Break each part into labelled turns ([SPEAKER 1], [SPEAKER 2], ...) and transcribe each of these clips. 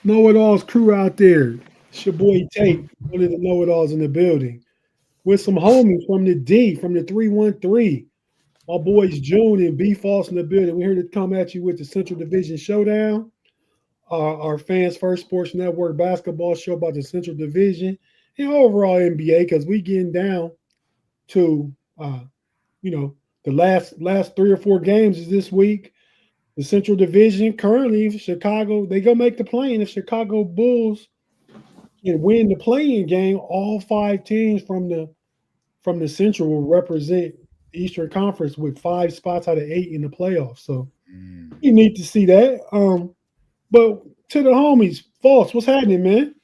[SPEAKER 1] know-it-alls crew out there. It's your boy Tate, one of the know-it-alls in the building, with some homies from the D, from the 313. My boys June and B Falls in the building. We're here to come at you with the Central Division Showdown, our fans' first sports network basketball show about the Central Division and overall NBA because we getting down to you know the last 3 or 4 games is this week. The Central Division currently Chicago they gonna make the play, and if Chicago Bulls can win the playing game, all 5 teams from the Central will represent the Eastern Conference with 5 spots out of 8 in the playoffs. So
[SPEAKER 2] Mm.
[SPEAKER 1] you need to see that. But to the homies, False, what's happening, man?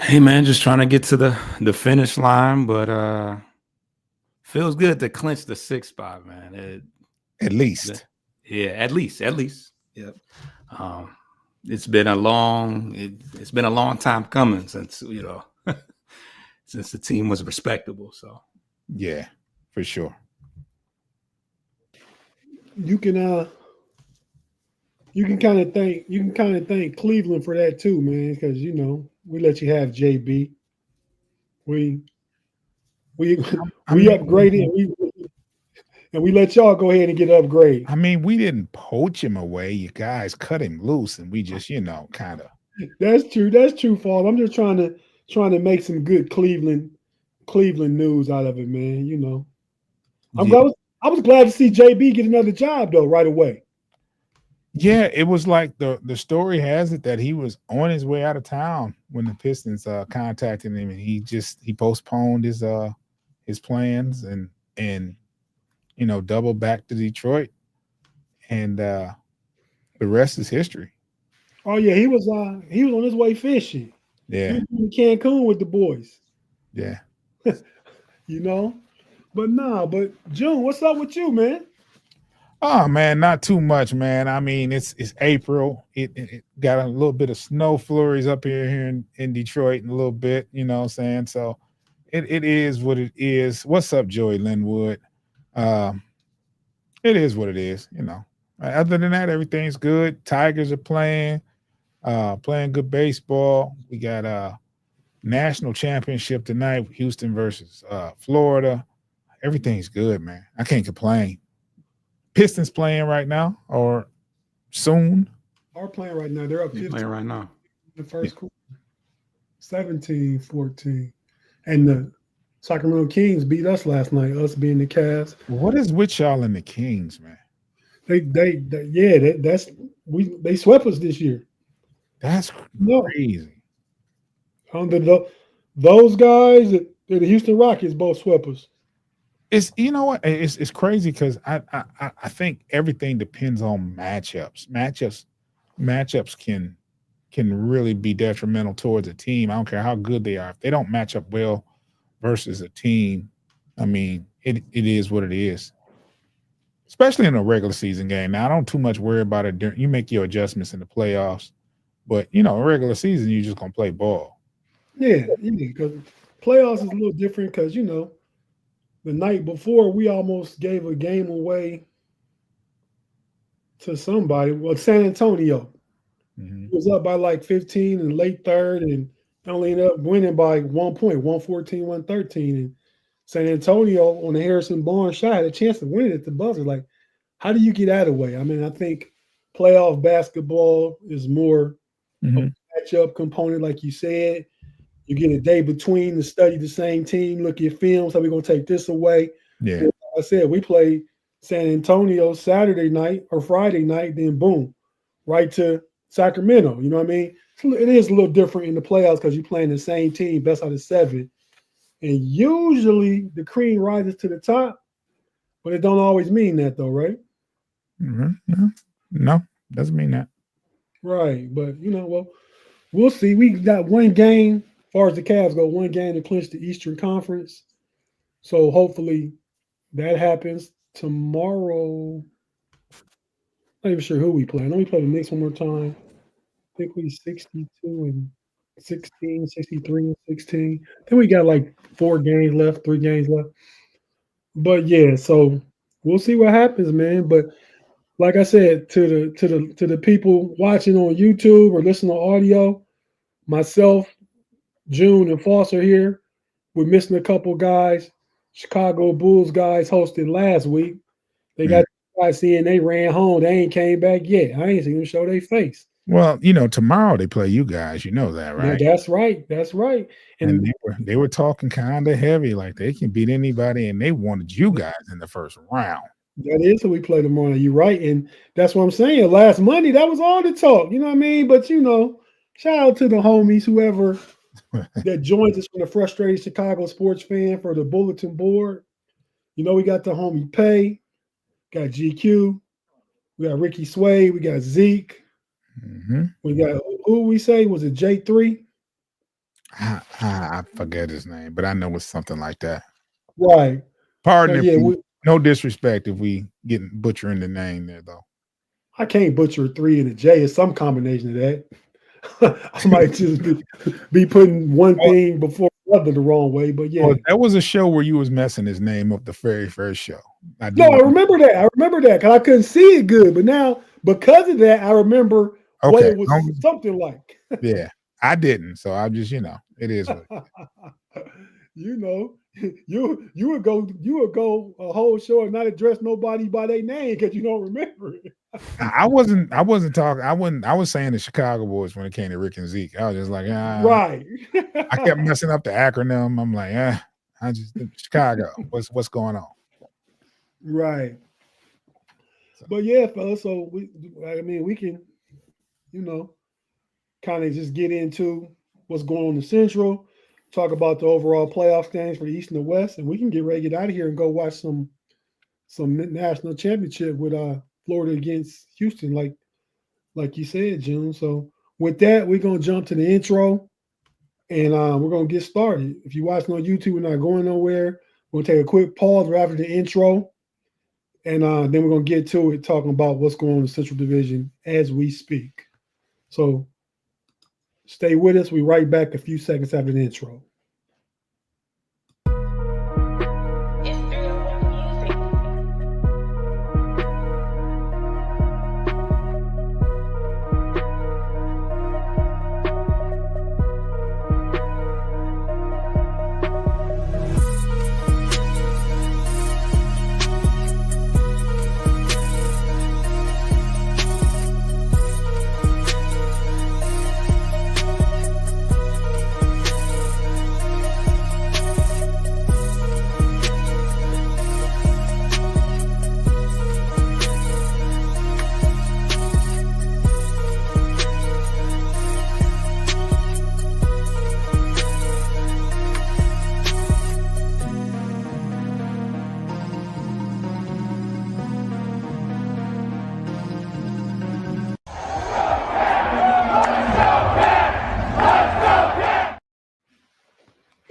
[SPEAKER 3] Hey man, just trying to get to the finish line, but feels good to clinch the 6th spot, man.
[SPEAKER 2] At least.
[SPEAKER 3] Yeah, at least. Yep. It's been a long time coming since since the team was respectable. So
[SPEAKER 2] Yeah, for sure.
[SPEAKER 1] You can kind of thank Cleveland for that too, man, because we let you have JB. We we
[SPEAKER 2] I
[SPEAKER 1] we
[SPEAKER 2] mean,
[SPEAKER 1] upgraded and we let y'all go ahead and get upgrade.
[SPEAKER 2] we didn't poach him away. You guys cut him loose, and we just, kind of.
[SPEAKER 1] That's true. That's true, Fall. I'm just trying to make some good Cleveland news out of it, man. I'm
[SPEAKER 2] Yeah.
[SPEAKER 1] glad, I was glad to see JB get another job though right away.
[SPEAKER 2] Yeah, it was like the story has it that he was on his way out of town when the Pistons contacted him, and he postponed his plans and doubled back to Detroit, and the rest is history.
[SPEAKER 1] Oh yeah, he was on his way fishing. He
[SPEAKER 2] Yeah,
[SPEAKER 1] was in Cancun with the boys,
[SPEAKER 2] yeah.
[SPEAKER 1] you know. But June, what's up with you, man?
[SPEAKER 2] Oh man, not too much, man. It's April. It got a little bit of snow flurries up here in Detroit, and a little bit, what I'm saying. So it is what it is. What's up, Joey Linwood? Um, it is what it is. Other than that, everything's good. Tigers are playing good baseball. We got a national championship tonight, Houston versus Florida. Everything's good, man. I can't complain. Pistons playing right now or soon.
[SPEAKER 1] Are playing right now. They're up
[SPEAKER 3] they're
[SPEAKER 1] 15
[SPEAKER 3] playing right now.
[SPEAKER 1] in the first quarter, 17-14. And the Sacramento Kings beat us last night, us being the Cavs.
[SPEAKER 2] What is with y'all and the Kings, man?
[SPEAKER 1] They swept us this year.
[SPEAKER 2] That's
[SPEAKER 1] No,
[SPEAKER 2] crazy.
[SPEAKER 1] those guys, the Houston Rockets, both swept us.
[SPEAKER 2] It's what it's crazy because I think everything depends on matchups. Matchups can really be detrimental towards a team. I don't care how good they are. If they don't match up well versus a team, it is what it is. Especially in a regular season game. Now I don't too much worry about it. You make your adjustments in the playoffs, but a regular season you're just gonna play ball.
[SPEAKER 1] Yeah, because playoffs is a little different because the night before we almost gave a game away to somebody. Well, San Antonio was up by like 15 in late third and only ended up winning by 1 point, 114, 113. And San Antonio on the Harrison Barnes shot had a chance to win it at the buzzer. Like, how do you get out of the way? I think playoff basketball is more of a matchup component, like you said. You get a day between to study the same team, look at films, how we're going to take this away.
[SPEAKER 2] Yeah.
[SPEAKER 1] Like I said, we play San Antonio Saturday night or Friday night, then boom, right to Sacramento. You know what I mean? It is a little different in the playoffs because you're playing the same team, best out of 7. And usually the cream rises to the top, but it don't always mean that though, right?
[SPEAKER 2] No, doesn't mean that.
[SPEAKER 1] Right. But, well, we'll see. We got one game, as far as the Cavs go, one game to clinch the Eastern Conference. So hopefully that happens tomorrow. Not even sure who we play. I know we play the Knicks one more time. I think we 62 and 16, 63 and 16. Then we got like 4 games left, 3 games left. But yeah, so we'll see what happens, man. But like I said to the people watching on YouTube or listening to audio, myself, June, and Foster here. We're missing a couple guys. Chicago Bulls guys hosted last week. They
[SPEAKER 2] Mm.
[SPEAKER 1] got guys saying they ran home. They ain't came back yet. I ain't seen them show their face.
[SPEAKER 2] Well, tomorrow they play you guys. You know that,
[SPEAKER 1] Yeah,
[SPEAKER 2] right?
[SPEAKER 1] that's right. That's right.
[SPEAKER 2] And
[SPEAKER 1] And
[SPEAKER 2] they were talking kind of heavy, like they can beat anybody, and they wanted you guys in the first round.
[SPEAKER 1] that is who we play tomorrow. You're right. And that's what I'm saying. Last Monday, that was all the talk. You know what I mean? But shout out to the homies, whoever that joins us from the frustrated Chicago sports fan for the bulletin board. We got the homie Pay, got GQ, we got Ricky Sway, we got Zeke,
[SPEAKER 2] Mm-hmm.
[SPEAKER 1] we got who we say was it J3?
[SPEAKER 2] I forget his name, but I know it's something like that.
[SPEAKER 1] Right.
[SPEAKER 2] Pardon
[SPEAKER 1] So,
[SPEAKER 2] if
[SPEAKER 1] yeah,
[SPEAKER 2] no disrespect if we getting butchering the name there though.
[SPEAKER 1] I can't butcher 3 and a J. It's some combination of that. I might just be putting one thing before the other the wrong way, but yeah.
[SPEAKER 2] Well, that was a show where you was messing his name up the very first show.
[SPEAKER 1] I remember that. I remember that because I couldn't see it good. But now, because of that, I remember what it was something like.
[SPEAKER 2] Yeah, I didn't. So I just, it is what
[SPEAKER 1] you would go a whole show and not address nobody by their name because you don't remember it.
[SPEAKER 2] I wasn't talking. I was saying the Chicago boys when it came to Rick and Zeke. I was just like,
[SPEAKER 1] right.
[SPEAKER 2] I kept messing up the acronym. I'm like, I just Chicago. What's going on?
[SPEAKER 1] Right. But yeah, fellas. So we can, kind of just get into what's going on in the Central, talk about the overall playoff standings for the East and the West, and we can get ready to get out of here and go watch some national championship with Florida against Houston, like you said, June. So with that, we're gonna jump to the intro, and we're gonna get started. If you're watching on YouTube, we're not going nowhere. We'll take a quick pause right after the intro, and then we're gonna get to it, talking about what's going on in the Central Division as we speak. So stay with us. We'll be right back a few seconds after the intro.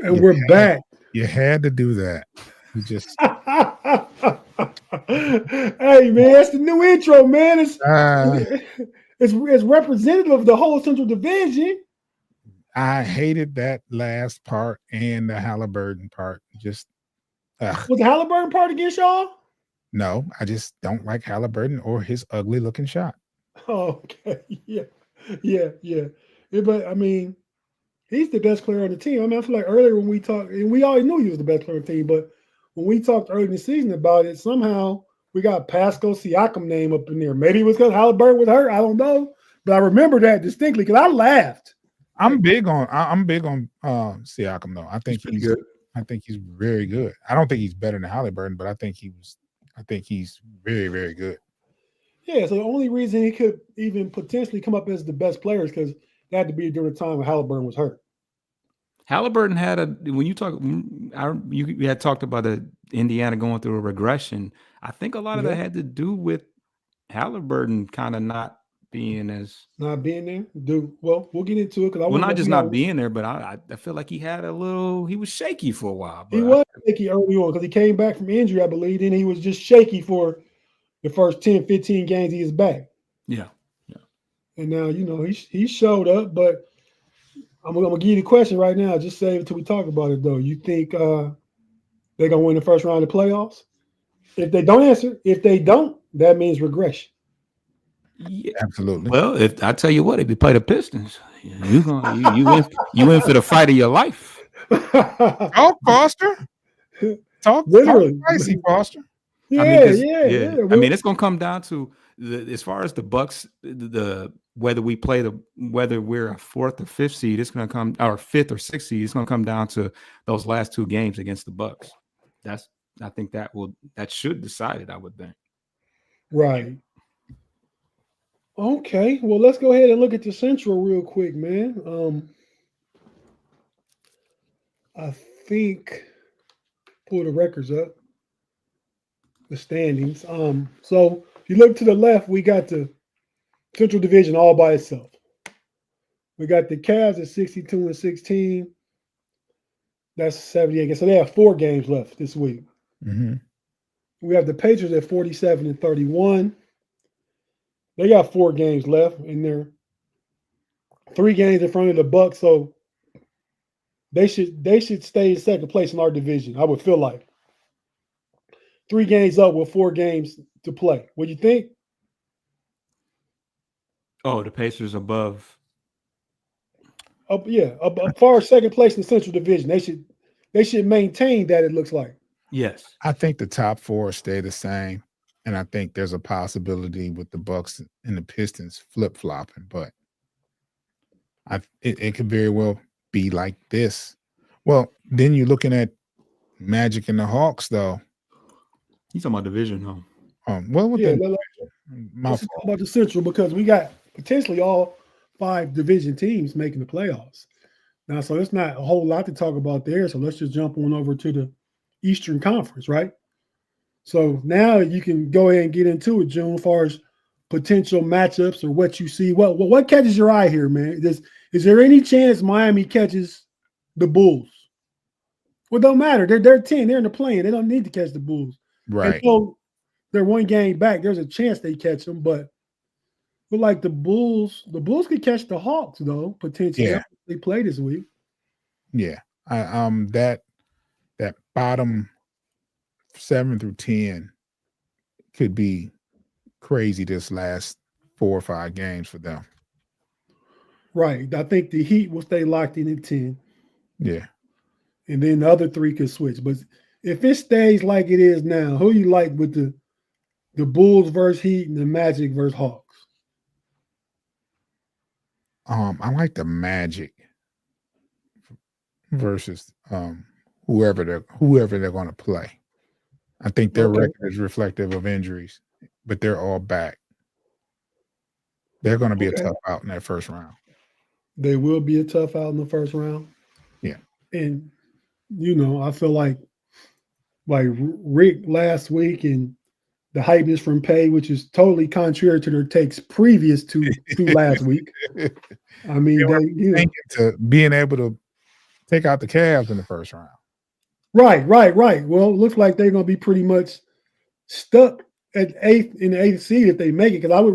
[SPEAKER 1] And we're back.
[SPEAKER 2] You had to do that. You just
[SPEAKER 1] hey man, that's the new intro, man. It's representative of the whole Central Division.
[SPEAKER 2] I hated that last part and the Halliburton part. Just
[SPEAKER 1] was the Halliburton part against y'all?
[SPEAKER 2] No, I just don't like Halliburton or his ugly looking shot.
[SPEAKER 1] Oh, okay. Yeah. But I mean, he's the best player on the team. I mean, I feel like earlier when we talked, and we already knew he was the best player on the team, but when we talked early in the season about it, somehow we got Pascal Siakam name up in there. Maybe it was because Halliburton was hurt. I don't know. But I remember that distinctly because I laughed.
[SPEAKER 2] I'm big on Siakam though. I think he's good. I think he's very good. I don't think he's better than Halliburton, but I think he's very, very good.
[SPEAKER 1] Yeah, so the only reason he could even potentially come up as the best player is because it had to be during the time when Halliburton was hurt.
[SPEAKER 3] Halliburton had you had talked about Indiana going through a regression. I think a lot of that had to do with Halliburton kind of not being
[SPEAKER 1] there. Well, we'll get into it because
[SPEAKER 3] not just not being there, but I feel like he was shaky for a while.
[SPEAKER 1] He was shaky early on because he came back from injury, I believe, and he was just shaky for the first 10, 15 games he is back.
[SPEAKER 3] Yeah.
[SPEAKER 1] And now, he showed up, but I'm gonna give you the question right now. Just save it till we talk about it, though. You think they're gonna win the first round of the playoffs? If they don't answer, that means regression.
[SPEAKER 3] Yeah.
[SPEAKER 2] Absolutely.
[SPEAKER 3] Well, if I tell you what, if you play the Pistons, you in for the fight of your life.
[SPEAKER 2] Talk, Foster. Talk
[SPEAKER 1] Literally.
[SPEAKER 2] spicy, Foster.
[SPEAKER 3] I mean, because
[SPEAKER 1] Yeah.
[SPEAKER 3] I mean, it's gonna come down to as far as the Bucks, the whether we play whether we're a 4th or 5th seed, it's gonna come, or 5th or 6th seed, it's gonna come down to those last 2 games against the Bucks. I think that should decide it, I would think.
[SPEAKER 1] Right. Okay. Well, let's go ahead and look at the Central real quick, man. I think pull the records up, the standings. So if you look to the left, we got the Central Division all by itself. We got the Cavs at 62-16. That's 78 games. So they have 4 games left this week.
[SPEAKER 2] Mm-hmm.
[SPEAKER 1] We have the Patriots at 47-31. They got 4 games left, and they're 3 games in front of the Bucks. So they should stay in second place in our division. I would feel like 3 games up with 4 games to play. What do you think?
[SPEAKER 3] Oh, the Pacers above.
[SPEAKER 1] Up far second place in the Central Division. They should maintain that. It looks like.
[SPEAKER 3] Yes,
[SPEAKER 2] I think the top 4 stay the same, and I think there's a possibility with the Bucks and the Pistons flip flopping, but it could very well be like this. Well, then you're looking at Magic and the Hawks, though.
[SPEAKER 3] he's talking about division, huh?
[SPEAKER 2] Well, with
[SPEAKER 1] Let's talk about the Central because we got potentially all 5 division teams making the playoffs. Now, so it's not a whole lot to talk about there. So let's just jump on over to the Eastern Conference, right? So now you can go ahead and get into it, June, as far as potential matchups or what you see. What catches your eye here, man? Is there any chance Miami catches the Bulls? Well, it don't matter. They're 10. They're in the play-in. They don't need to catch the Bulls.
[SPEAKER 2] right.
[SPEAKER 1] And so they're 1 game back. There's a chance they catch them, but like the Bulls could catch the Hawks though potentially.
[SPEAKER 2] Yeah.
[SPEAKER 1] They play this week.
[SPEAKER 2] Yeah, that bottom 7 through 10 could be crazy this last 4 or 5 games for them.
[SPEAKER 1] Right. I think the Heat will stay locked in at 10.
[SPEAKER 2] Yeah.
[SPEAKER 1] And then the other 3 could switch. But if it stays like it is now, who you like with the Bulls versus Heat and the Magic versus Hawks?
[SPEAKER 2] I like the Magic versus whoever they're going to play. I think their record is reflective of injuries, but they're all back. They're going to be a tough out in that first round. They
[SPEAKER 1] will be a tough out in the first round.
[SPEAKER 2] Yeah.
[SPEAKER 1] And I feel like Rick last week and the hypeness from Pay, which is totally contrary to their takes previous to last week. I mean,
[SPEAKER 2] to being able to take out the Cavs in the first round.
[SPEAKER 1] Right. Well, it looks like they're going to be pretty much stuck at 8th in the 8th seed if they make it. Because I would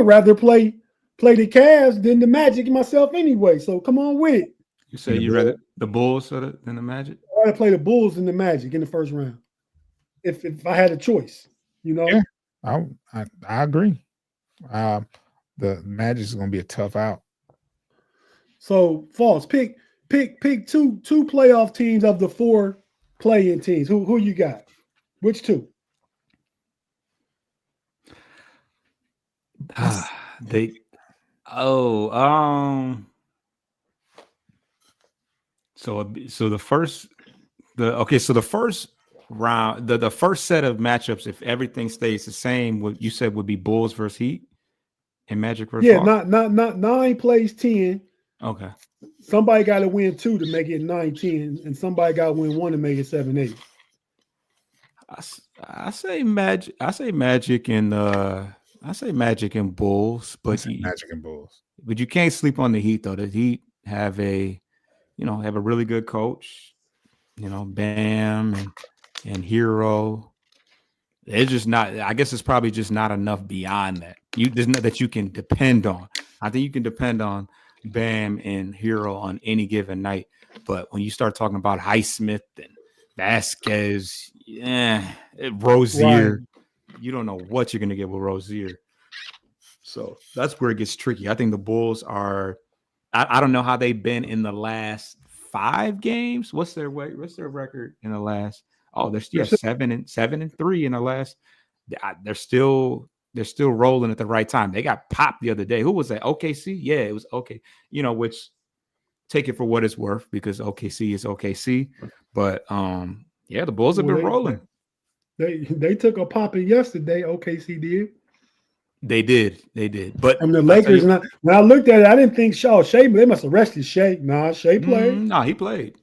[SPEAKER 1] rather play the Cavs than the Magic myself anyway. So come on with it.
[SPEAKER 3] You say you rather the Bulls than the Magic?
[SPEAKER 1] I'd rather play the Bulls than the Magic in the first round. If I had a choice,
[SPEAKER 2] Yeah, I agree. The Magic is going to be a tough out.
[SPEAKER 1] So, False, pick two playoff teams of the 4 play-in teams. Who you got? Which 2?
[SPEAKER 3] So the first round, the first set of matchups, if everything stays the same, what you said would be Bulls versus Heat and Magic versus Hawks?
[SPEAKER 1] not 9 plays 10.
[SPEAKER 3] Okay.
[SPEAKER 1] Somebody got to win 2 to make it 9-10, and somebody got to win 1 to make it 7-8.
[SPEAKER 3] I say Magic. I say Magic and Bulls, but
[SPEAKER 2] Magic and Bulls.
[SPEAKER 3] But you can't sleep on the Heat though. The Heat have a really good coach. Bam and Hero. It's just not. I guess it's probably just not enough beyond that. There's not that you can depend on. I think you can depend on Bam and Hero on any given night. But when you start talking about Highsmith and Vasquez, Rozier, you don't know what you're gonna get with Rozier. So that's where it gets tricky. I think the Bulls are. I don't know how they've been in the last 5 games. What's their record in the last? Oh, they're 7-3 in the last. They're still rolling at the right time. They got popped the other day. Who was that? OKC? Yeah, it was okay. Which take it for what it's worth because OKC is OKC. But the Bulls have been rolling.
[SPEAKER 1] They took a popping yesterday. OKC did.
[SPEAKER 3] They did. But
[SPEAKER 1] from the Lakers, when I looked at it, I didn't think Shea. They must have rested Shea. Nah, Shea played.
[SPEAKER 3] No, he played.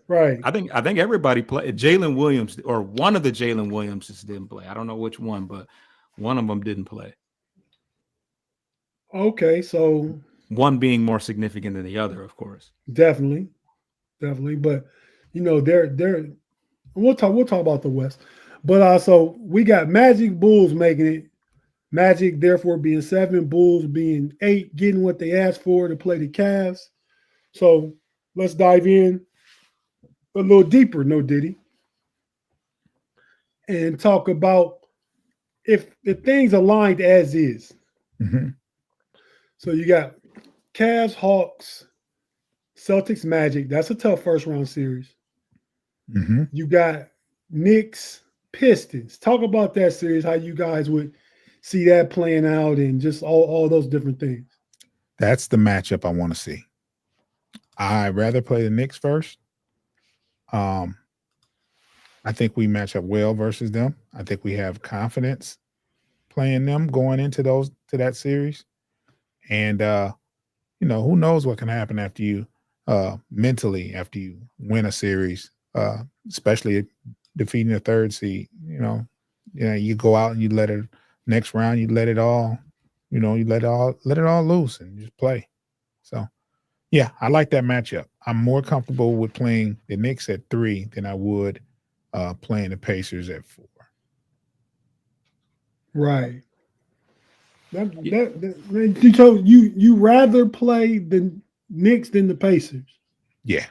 [SPEAKER 1] Right.
[SPEAKER 3] I think everybody played. Jalen Williams or one of the Jalen Williamses didn't play. I don't know which one, but one of them didn't play.
[SPEAKER 1] Okay, so
[SPEAKER 3] one being more significant than the other, of course.
[SPEAKER 1] Definitely. But they're we'll talk about the West. But so we got Magic, Bulls making it. Magic, therefore, being 7, Bulls being 8, getting what they asked for to play the Cavs. So let's dive in a little deeper, no Diddy, and talk about if things aligned as is.
[SPEAKER 2] Mm-hmm.
[SPEAKER 1] So you got Cavs, Hawks, Celtics, Magic. That's a tough first round series.
[SPEAKER 2] Mm-hmm.
[SPEAKER 1] You got Knicks, Pistons. Talk about that series, how you guys would see that playing out and just all those different things.
[SPEAKER 2] That's the matchup I want to see. I'd rather play the Knicks first. I think we match up well versus them. I think we have confidence playing them going into that series. And who knows what can happen after you mentally after you win a series, especially defeating a 3rd seed. You go out and you let it next round, you let it all, you let it all loose and just play. So yeah, I like that matchup. I'm more comfortable with playing the Knicks at 3 than I would playing the Pacers at 4.
[SPEAKER 1] Right. You rather play the Knicks than the Pacers.
[SPEAKER 2] Yeah.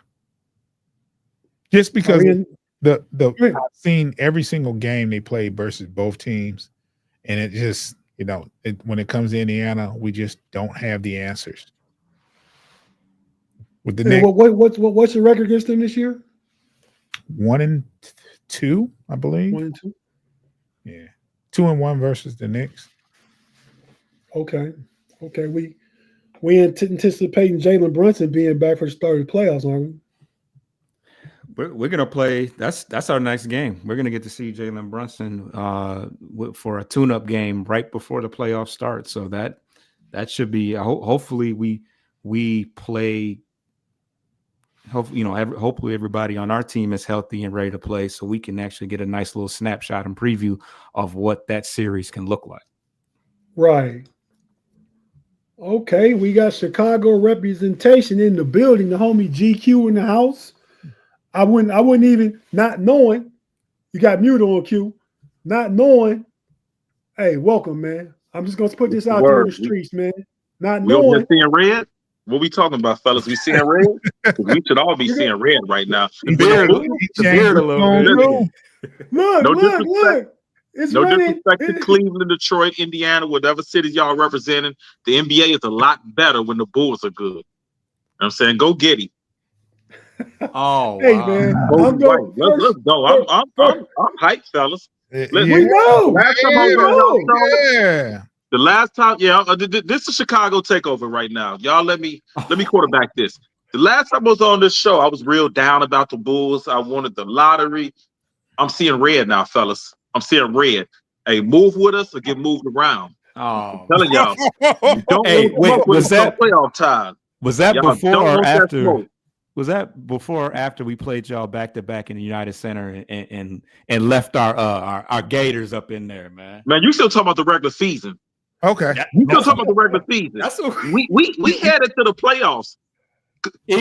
[SPEAKER 2] Just because I've seen every single game they played versus both teams, and it just when it comes to Indiana, we just don't have the answers. With the Knicks,
[SPEAKER 1] what's your record against them this year?
[SPEAKER 2] 1-2, I believe.
[SPEAKER 1] 1-2.
[SPEAKER 2] Yeah, 2-1 versus the Knicks.
[SPEAKER 1] Okay. We anticipating Jalen Brunson being back for the start of the playoffs, aren't we?
[SPEAKER 3] We're gonna play. That's our next game. We're gonna get to see Jalen Brunson for a tune-up game right before the playoffs start. So that should be. Hopefully we play. Hopefully everybody on our team is healthy and ready to play, so we can actually get a nice little snapshot and preview of what that series can look like.
[SPEAKER 1] Right. Okay, we got Chicago representation in the building. The homie GQ in the house. I wouldn't even, not knowing, you got mute on Q, not knowing. Hey, welcome, man. I'm just gonna put this out there in the streets, man. Not knowing.
[SPEAKER 4] We seeing red. What we talking about, fellas? We seeing red? We should all be seeing red right now.
[SPEAKER 3] The beard a little bit.
[SPEAKER 1] Look. It's
[SPEAKER 4] no
[SPEAKER 1] running.
[SPEAKER 4] disrespect to Cleveland, Detroit, Indiana, whatever cities y'all representing. The NBA is a lot better when the Bulls are good. You know what I'm saying? Go get him.
[SPEAKER 3] Oh,
[SPEAKER 1] hey,
[SPEAKER 3] wow.
[SPEAKER 1] man.
[SPEAKER 4] Let's go. I'm hyped, fellas.
[SPEAKER 1] We know.
[SPEAKER 4] The last time, this is Chicago takeover right now. Y'all let me quarterback this. The last time I was on this show, I was real down about the Bulls. I wanted the lottery. I'm seeing red now, fellas. I'm seeing red. Hey, move with us or get moved around.
[SPEAKER 3] Oh,
[SPEAKER 4] I'm telling y'all.
[SPEAKER 3] Was that
[SPEAKER 4] playoff time?
[SPEAKER 3] Was that
[SPEAKER 4] y'all
[SPEAKER 3] before or after? Was that before or after we played y'all back to back in the United Center and left our Gators up in there, man?
[SPEAKER 4] Man, you still talking about the regular season?
[SPEAKER 2] Okay,
[SPEAKER 4] you still talking about the regular season? We headed to the playoffs. You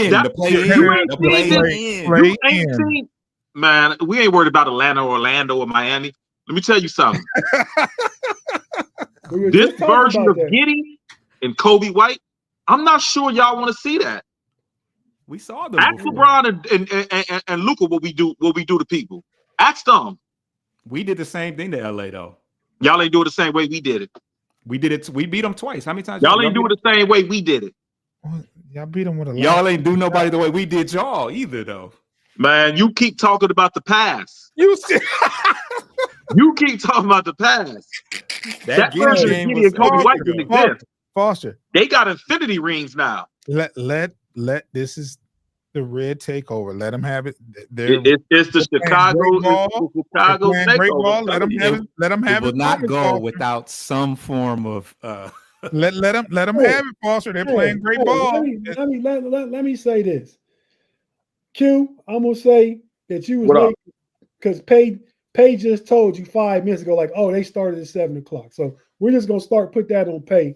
[SPEAKER 4] ain't seen, man. We ain't worried about Atlanta, Orlando, or Miami. Let me tell you something. This version of Giddey and Kobe White, I'm not sure y'all want to see that.
[SPEAKER 3] We saw them.
[SPEAKER 4] Ask LeBron and Luka what we do to people. Ask them.
[SPEAKER 3] We did the same thing to LA though.
[SPEAKER 4] Y'all ain't do it the same way we did it.
[SPEAKER 3] We did it. We beat them twice. How many times?
[SPEAKER 4] Y'all ain't do it the same way we did it.
[SPEAKER 2] Well, y'all beat them with a lot.
[SPEAKER 3] Y'all ain't do nobody the way we did y'all either, though.
[SPEAKER 4] Man, you keep talking about the past.
[SPEAKER 2] You said
[SPEAKER 4] You keep talking about the past. That version of Giddy and Kobe White didn't exist.
[SPEAKER 2] Foster.
[SPEAKER 4] They got infinity rings now.
[SPEAKER 2] Let this is the red takeover. Let them have it.
[SPEAKER 4] It's the Chicago takeover.
[SPEAKER 2] Let them have it. Let them have it.
[SPEAKER 3] Will not go without some form of.
[SPEAKER 2] Let them have it, Foster. They're playing great ball.
[SPEAKER 1] Let me say this. Q, I'm gonna say that you was late because Pay just told you 5 minutes ago, like, oh, they started at 7 o'clock. So we're just gonna put that on Pay,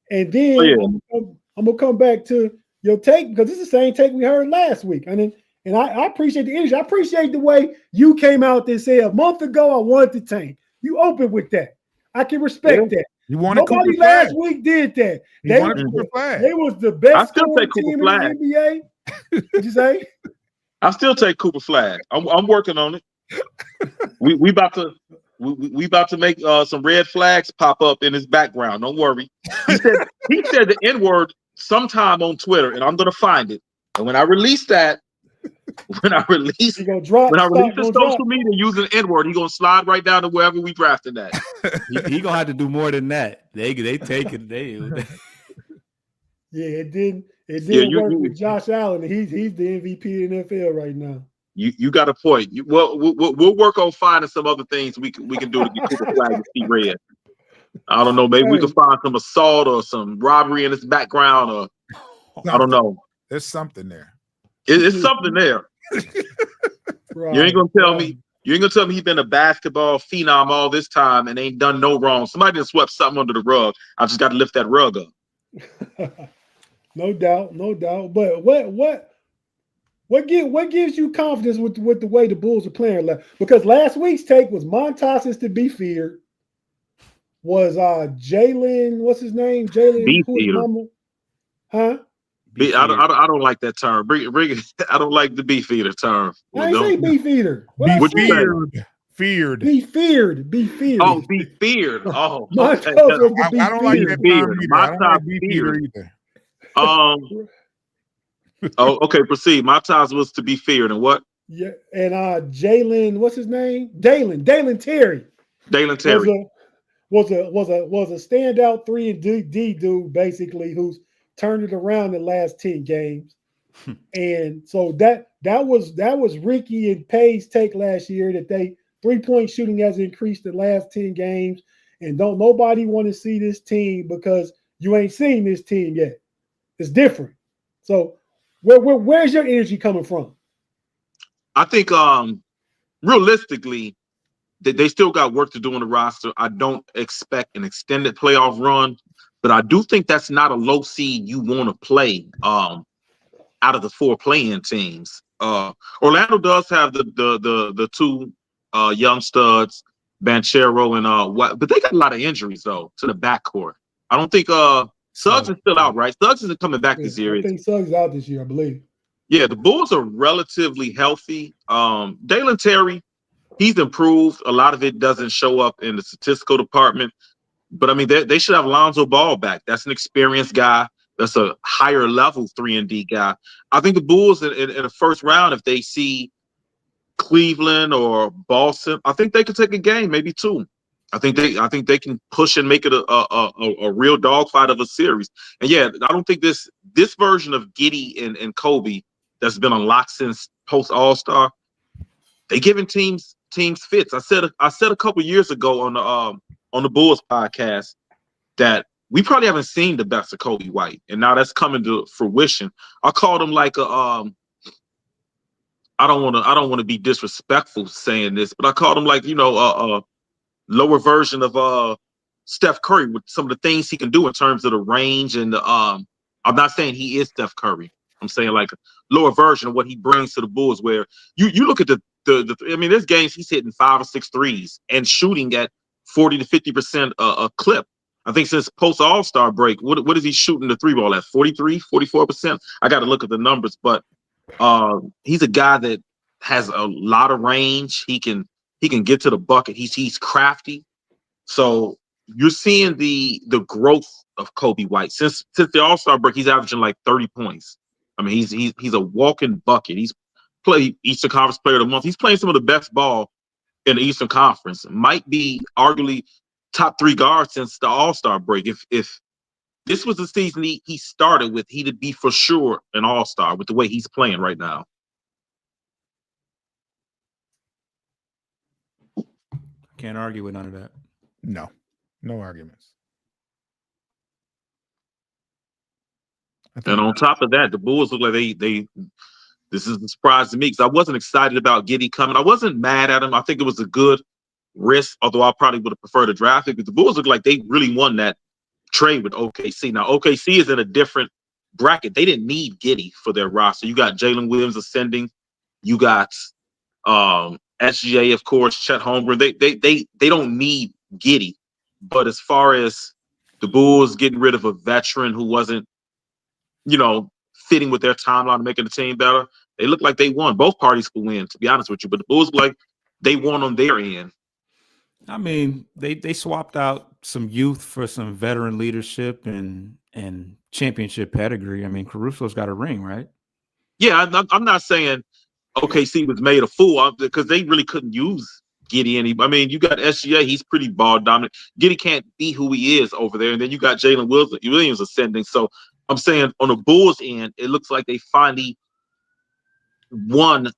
[SPEAKER 1] and then I'm gonna come back to your take because this is the same take we heard last week. And I appreciate the energy. I appreciate the way you came out and said a month ago I wanted to tank. You open with that. I can respect that.
[SPEAKER 2] You wanted
[SPEAKER 1] Nobody last week did that. They was the best scoring team in the NBA. What'd you say?
[SPEAKER 4] I still take Cooper Flag. I'm working on it. we about to make some red flags pop up in his background. Don't worry. He said the N-word sometime on Twitter, and I'm gonna find it. And when I release that, when I release the social media using N-word, he's gonna slide right down to wherever we drafted that.
[SPEAKER 3] he gonna have to do more than that. They take it.
[SPEAKER 1] Yeah, it didn't work with Josh Allen. He's the MVP in the NFL right now.
[SPEAKER 4] You got a point. We'll work on finding some other things we can do to get Cooper Flag to see red. I don't know. Maybe we can find some assault or some robbery in his background, or I don't know.
[SPEAKER 2] There's something there.
[SPEAKER 4] It's something there.
[SPEAKER 1] Right,
[SPEAKER 4] you ain't gonna tell me. You ain't gonna tell me he's been a basketball phenom all this time and ain't done no wrong. Somebody done swept something under the rug. I just got to lift that rug up.
[SPEAKER 1] No doubt. But what gives you confidence with the way the Bulls are playing? Because last week's take was Montas is to be feared. Was Jalen? What's his name? Jalen. Who is mama? Huh?
[SPEAKER 4] I don't like that term. Bring it. I don't like the beef eater term.
[SPEAKER 1] I ain't say beef eater.
[SPEAKER 2] Feared.
[SPEAKER 1] Be feared.
[SPEAKER 4] Oh, be feared. Oh,
[SPEAKER 2] okay. I don't like that term either. I don't like beef eater either.
[SPEAKER 4] Oh, okay. Proceed. My ties was to be feared, and what?
[SPEAKER 1] Yeah, and Jalen. What's his name? Dalen Terry.
[SPEAKER 4] Dalen Terry
[SPEAKER 1] was a standout 3-and-D dude, basically, who's turned it around the last 10 games. And so that was Ricky and Pay's take last year, that they 3-point shooting has increased the last 10 games, and don't nobody want to see this team because you ain't seen this team yet. It's different. So where's your energy coming from?
[SPEAKER 4] I think realistically, they still got work to do on the roster. I don't expect an extended playoff run, but I do think that's not a low seed you want to play out of the 4 play-in teams. Orlando does have the 2 young studs, Banchero and what, but they got a lot of injuries though to the backcourt. I don't think Suggs is still out, right? Suggs isn't coming back this year.
[SPEAKER 1] I think Suggs is out this year, I believe.
[SPEAKER 4] Yeah, the Bulls are relatively healthy. Dalen Terry, he's improved. A lot of it doesn't show up in the statistical department, but I mean, they should have Lonzo Ball back. That's an experienced guy. That's a higher level 3-and-D guy. I think the Bulls in the first round, if they see Cleveland or Boston, I think they could take a game, maybe 2. I think they can push and make it a real dogfight of a series. And yeah, I don't think this version of Giddy and Kobe that's been unlocked since post All-Star, they giving teams fits. I said a couple years ago on the Bulls podcast that we probably haven't seen the best of Kobe White, and now that's coming to fruition. I called him like a I don't want to be disrespectful saying this, but I called him like, a lower version of Steph Curry with some of the things he can do in terms of the range and the I'm not saying he is Steph Curry. I'm saying like a lower version of what he brings to the Bulls, where you look at the I mean, there's games he's hitting 5 or 6 threes and shooting at 40 to 50% a clip. I think since post All-Star break, what is he shooting the 3 ball at? 43, 44%? I got to look at the numbers, but he's a guy that has a lot of range. He can get to the bucket. He's crafty. So you're seeing the growth of Kobe White since the All-Star break. He's averaging like 30 points. I mean, he's a walking bucket. He's played Eastern Conference Player of the Month. He's playing some of the best ball in the Eastern Conference. Might be arguably top 3 guards since the All-Star break. If this was the season he started with, he'd be for sure an All-Star with the way he's playing right now.
[SPEAKER 3] Can't argue with none of that.
[SPEAKER 2] No arguments.
[SPEAKER 4] And on top of that, the Bulls look like they this is a surprise to me because I wasn't excited about Giddey coming. I wasn't mad at him. I think it was a good risk, although I probably would have preferred a draft pick. But the Bulls look like they really won that trade with OKC. Now, OKC is in a different bracket. They didn't need Giddey for their roster. You got Jalen Williams ascending. You got SGA, of course, Chet Holmgren. They don't need Giddey. But as far as the Bulls getting rid of a veteran who wasn't, fitting with their timeline and making the team better, they look like they won. Both parties could win, to be honest with you. But the Bulls look like they won on their end.
[SPEAKER 3] I mean, they swapped out some youth for some veteran leadership and championship pedigree. I mean, Caruso's got a ring, right?
[SPEAKER 4] Yeah, I'm not saying OKC was made a fool because they really couldn't use Giddey. I mean, you got SGA, he's pretty ball dominant. Giddey can't be who he is over there. And then you got Jalen Williams ascending. So I'm saying on the Bulls end, it looks like they finally won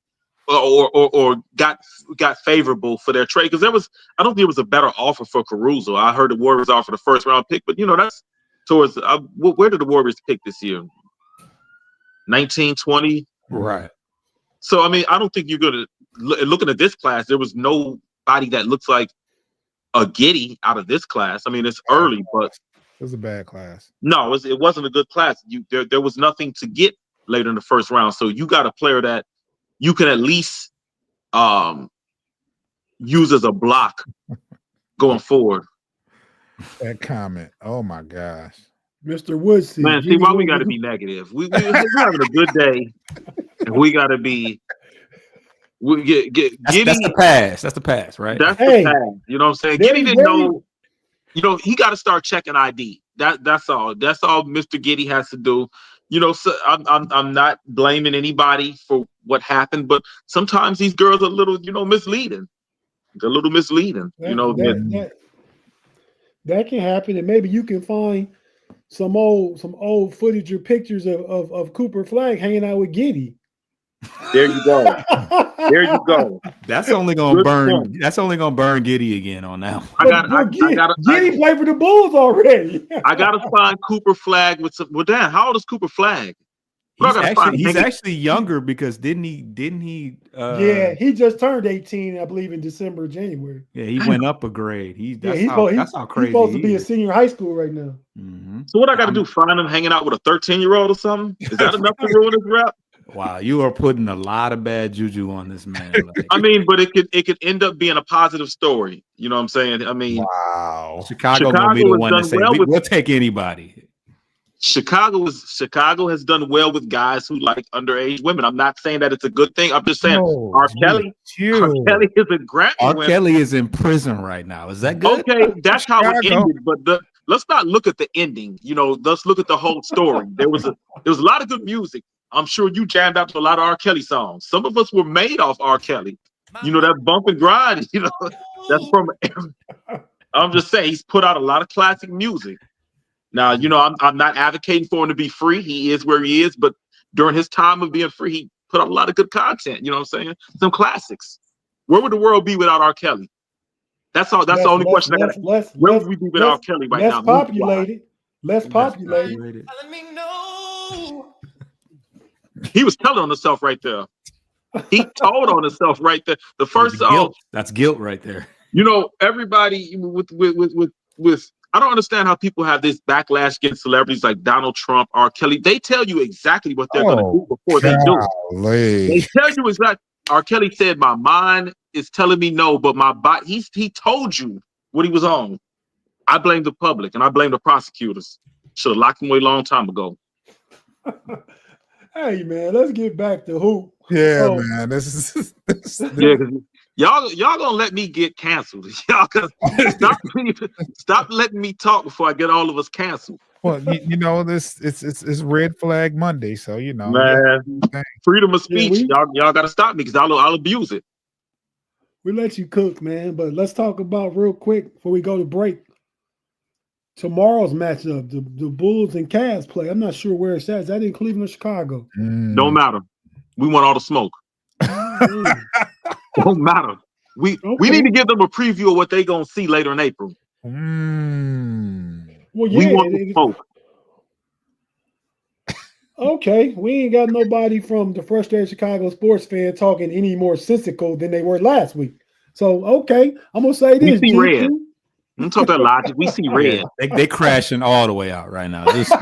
[SPEAKER 4] or got favorable for their trade, because I don't think it was a better offer for Caruso. I heard the Warriors offered a first round pick, but that's towards where did the Warriors pick this year? 19, 20?
[SPEAKER 3] Right.
[SPEAKER 4] So I mean, I don't think you're gonna looking at this class. There was nobody that looks like a Giddey out of this class. I mean, it's early, but
[SPEAKER 2] it was a bad class.
[SPEAKER 4] No, it wasn't a good class. There was nothing to get later in the first round. So you got a player that you can at least use as a block going forward.
[SPEAKER 2] That comment. Oh my gosh.
[SPEAKER 1] Mr. Woods.
[SPEAKER 4] Man, see why we got to be negative. We're having a good day, and we got to be.
[SPEAKER 3] That's the pass. That's the pass, right?
[SPEAKER 4] That's the pass. You know what I'm saying? Giddey didn't know. He got to start checking ID. That's all. That's all Mr. Giddey has to do. So I'm not blaming anybody for what happened, but sometimes these girls are a little, misleading. They're a little misleading.
[SPEAKER 1] That can happen, and maybe you can find some old footage or pictures of Cooper Flag hanging out with Giddey.
[SPEAKER 4] There you go. There you go.
[SPEAKER 3] That's only gonna burn. That's only gonna burn Giddey again on that one.
[SPEAKER 1] Giddey played for the Bulls already.
[SPEAKER 4] I gotta find Cooper Flag with some. Well, damn, how old is Cooper Flag?
[SPEAKER 3] He's actually younger because didn't he?
[SPEAKER 1] Yeah, he just turned 18, I believe, in December or January.
[SPEAKER 3] Yeah, he went up a grade. That's how crazy.
[SPEAKER 1] He's supposed to be a senior in high school right now.
[SPEAKER 3] Mm-hmm.
[SPEAKER 4] So what I got to do? Find him hanging out with a 13-year-old or something? Is that enough to ruin his rep?
[SPEAKER 3] Wow, you are putting a lot of bad juju on this man.
[SPEAKER 4] I mean, but it could end up being a positive story. You know what I'm saying? I mean,
[SPEAKER 2] wow.
[SPEAKER 3] Chicago will be the one to say we'll take anybody.
[SPEAKER 4] Chicago has done well with guys who like underage women. I'm not saying that it's a good thing. I'm just saying R. Kelly is a Grammy winner.
[SPEAKER 3] Kelly is in prison right now. Is that good?
[SPEAKER 4] Okay, that's how it ended. But let's not look at the ending. Let's look at the whole story. There was a lot of good music. I'm sure you jammed out to a lot of R. Kelly songs. Some of us were made off R. Kelly. That bump and grind. That's from. I'm just saying he's put out a lot of classic music. Now, I'm not advocating for him to be free. He is where he is, but during his time of being free, he put out a lot of good content. You know what I'm saying? Some classics. Where would the world be without R. Kelly? That's all. That's the only question I got. Where would we be without R. Kelly right now?
[SPEAKER 1] Less populated.
[SPEAKER 5] Let me know.
[SPEAKER 4] He was telling on himself right there. He told on himself right there. The first song.
[SPEAKER 3] That's guilt right there.
[SPEAKER 4] Everybody with I don't understand how people have this backlash against celebrities like Donald Trump, R. Kelly. They tell you exactly what they're going to do before they do it. They tell you exactly. R. Kelly said, "My mind is telling me no, but my body." He told you what he was on. I blame the public and I blame the prosecutors. Should have locked him away a long time ago.
[SPEAKER 1] Hey man, let's get back to hoop.
[SPEAKER 2] Yeah, man. This
[SPEAKER 4] yeah, Y'all gonna let me get canceled. Y'all gonna stop letting me talk before I get all of us canceled.
[SPEAKER 2] Well, you know, this it's Red Flag Monday, so you know,
[SPEAKER 4] Man, freedom of
[SPEAKER 1] Yeah,
[SPEAKER 4] speech. Y'all gotta stop me because I'll abuse it.
[SPEAKER 1] we let you cook, man. But let's talk about real quick before we go to break. Tomorrow's matchup, the Bulls and Cavs play. I'm not sure where it's at. Is that in Cleveland or Chicago?
[SPEAKER 4] Don't matter. We want all the smoke. Don't matter. We need to give them a preview of what they gonna see later in April.
[SPEAKER 1] Well,
[SPEAKER 4] We
[SPEAKER 1] yeah.
[SPEAKER 4] want the smoke.
[SPEAKER 1] Okay, we ain't got nobody from the frustrated Chicago sports fan talking any more sensical than they were last week. So, okay, I'm gonna say
[SPEAKER 4] We
[SPEAKER 1] this,
[SPEAKER 4] see red.
[SPEAKER 1] GQ.
[SPEAKER 4] I'm talking that logic. We see red.
[SPEAKER 3] Yeah, they crashing all the way out right now. Just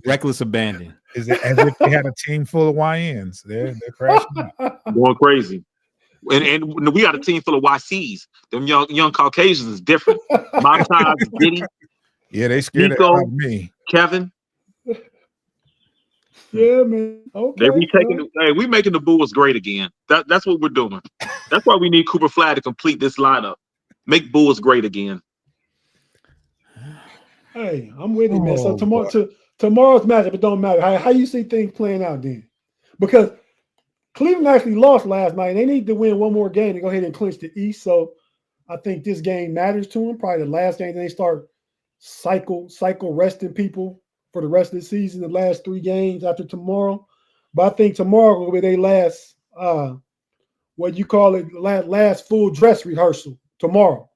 [SPEAKER 3] reckless abandon.
[SPEAKER 2] Is it as if they had a team full of YNs? They're crashing out.
[SPEAKER 4] Going crazy. And we got a team full of YCs. Them young Caucasians is different. Montaz, Diddy,
[SPEAKER 2] Yeah, they scared
[SPEAKER 4] Nico,
[SPEAKER 2] of me.
[SPEAKER 4] Kevin.
[SPEAKER 1] Yeah, man. Okay.
[SPEAKER 4] We making the Bulls great again. That's what we're doing. That's why we need Cooper Flag to complete this lineup. Make Bulls great again.
[SPEAKER 1] Hey, I'm with you, man. So
[SPEAKER 2] Oh,
[SPEAKER 1] tomorrow's matchup, it don't matter. How you see things playing out then? Because Cleveland actually lost last night. They need to win one more game to go ahead and clinch the East. So I think this game matters to them. Probably the last game they start cycle resting people for the rest of the season, the last 3 games after tomorrow. But I think tomorrow will be their last what you call it, last full dress rehearsal tomorrow.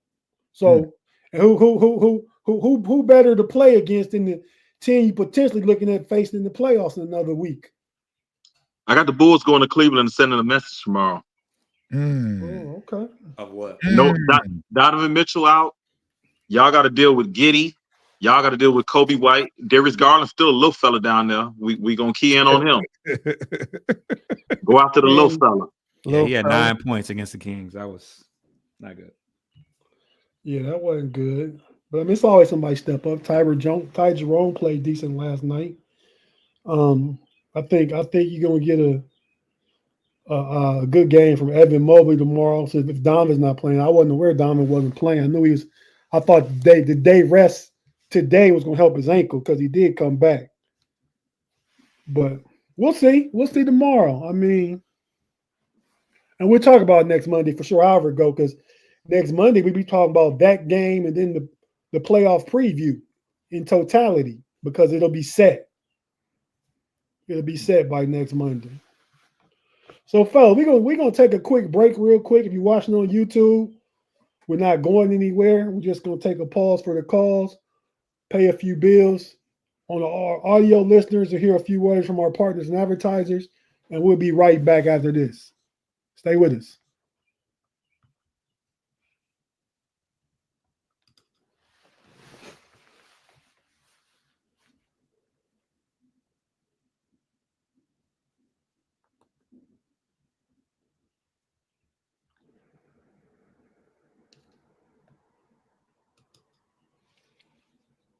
[SPEAKER 1] So and who better to play against than the team you potentially looking at facing in the playoffs in another week?
[SPEAKER 4] I got the Bulls going to Cleveland and sending a message tomorrow.
[SPEAKER 1] Oh, okay.
[SPEAKER 3] Of what?
[SPEAKER 4] No, Donovan Mitchell out. Y'all got to deal with Giddey. Y'all got to deal with Kobe White. Darius Garland's still a little fella down there. We gonna key in on him. Go after the little fella.
[SPEAKER 3] Yeah, he had 9 points against the Kings. That was not good.
[SPEAKER 1] Yeah, that wasn't good. But I mean, it's always somebody step up. Ty Jerome played decent last night. I think you're gonna get a good game from Evan Mobley tomorrow. So if Donovan's not playing, I wasn't aware Donovan wasn't playing. I knew he was. I thought the day rest today was gonna help his ankle because he did come back. But we'll see. We'll see tomorrow. I mean, and we'll talk about it next Monday for sure. However it go, because next Monday we'll be talking about that game and then the playoff preview in totality because it'll be set. It'll be set by next Monday. So, fellas, we're gonna take a quick break real quick. If you're watching on YouTube, we're not going anywhere. We're just gonna take a pause for the calls, pay a few bills. On our audio listeners to hear a few words from our partners and advertisers, and we'll be right back after this. Stay with us.